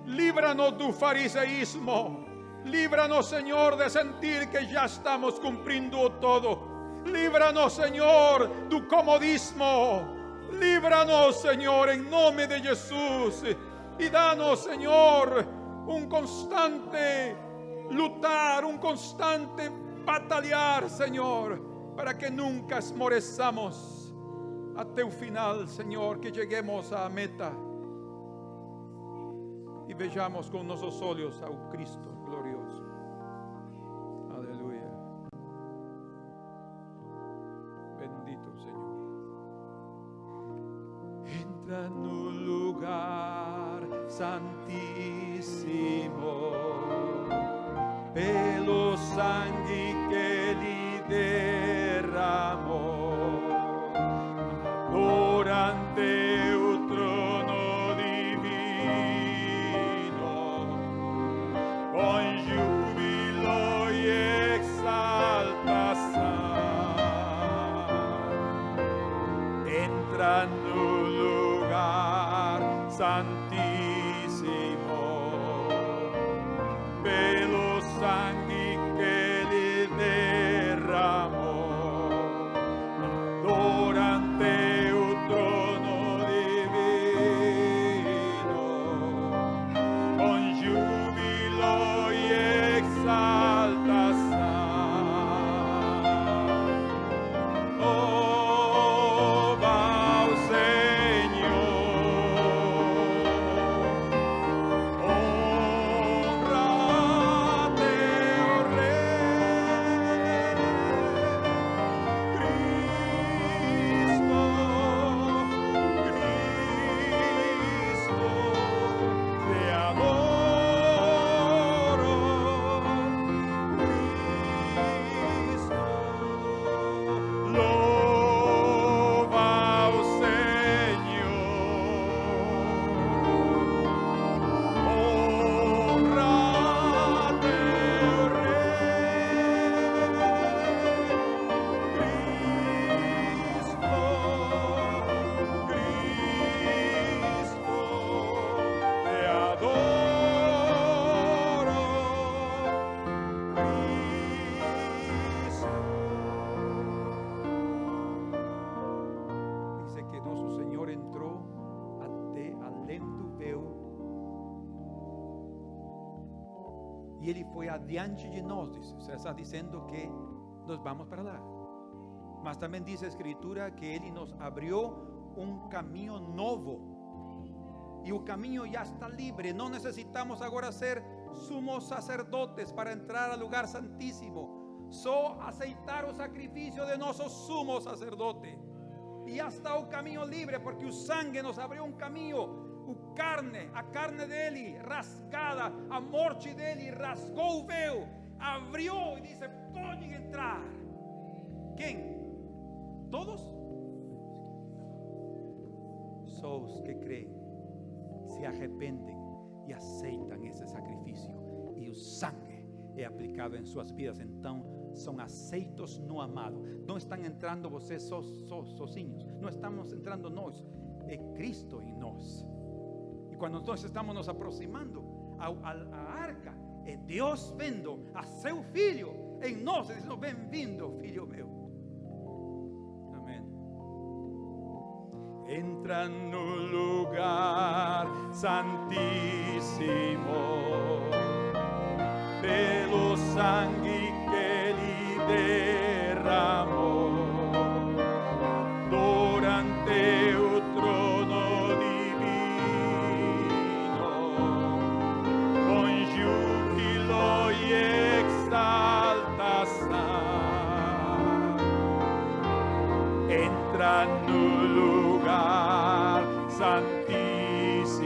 líbranos do fariseísmo, líbranos, Señor, de sentir que ya estamos cumpliendo todo. Líbranos, Señor, do comodismo. Líbranos, Señor, en nombre de Jesús. Y danos, Señor, un constante lutar, un constante batallar, Señor, para que nunca esmoreçamos até o final, Señor, que lleguemos à meta y vejamos con nuestros olhos ao Cristo glorioso. Aleluya. Bendito Señor. Entra no lugar santíssimo, pelo sangue que lhe derramou, durante o trono divino, com júbilo e exaltação, entra no lugar santíssimo, pelo sangue que lhe derramou, durante o trono divino, com júbilo e exaltação. Louva ao Senhor, honra a teu Rei, Cristo, te adoro, Cristo. Louva ao Senhor, honra a teu Rei, Cristo, te adoro, Cristo. Dice que nuestro Señor entró até além do véu e Ele foi adiante de nós. Dice, o sea, está diciendo que nos vamos para lá. Mas também diz a Escritura que Ele nos abrió um caminho novo. E o caminho já está livre. Não necessitamos agora ser sumos sacerdotes para entrar al lugar santíssimo. Só aceitar o sacrifício de nosso sumo sacerdote. E já está o caminho livre, porque o sangue nos abriu um caminho. A carne dele rasgada, a morte dele rasgou o véu, abriu e disse: podem entrar. Quem? Todos? Só os que creem, se arrependem e aceitam esse sacrifício, e o sangue é aplicado em suas vidas. Então são aceitos no amado. Não estão entrando vocês sozinhos, não estamos entrando nós, é Cristo em nós. E quando nós estamos nos aproximando à arca, é Deus vendo a seu filho em nós, dizendo: bem-vindo, filho meu. Amém. Entra no lugar santíssimo, pelo sangue que lhe derramou, durante o trono divino, com júbilo e exaltação, entra no lugar santíssimo,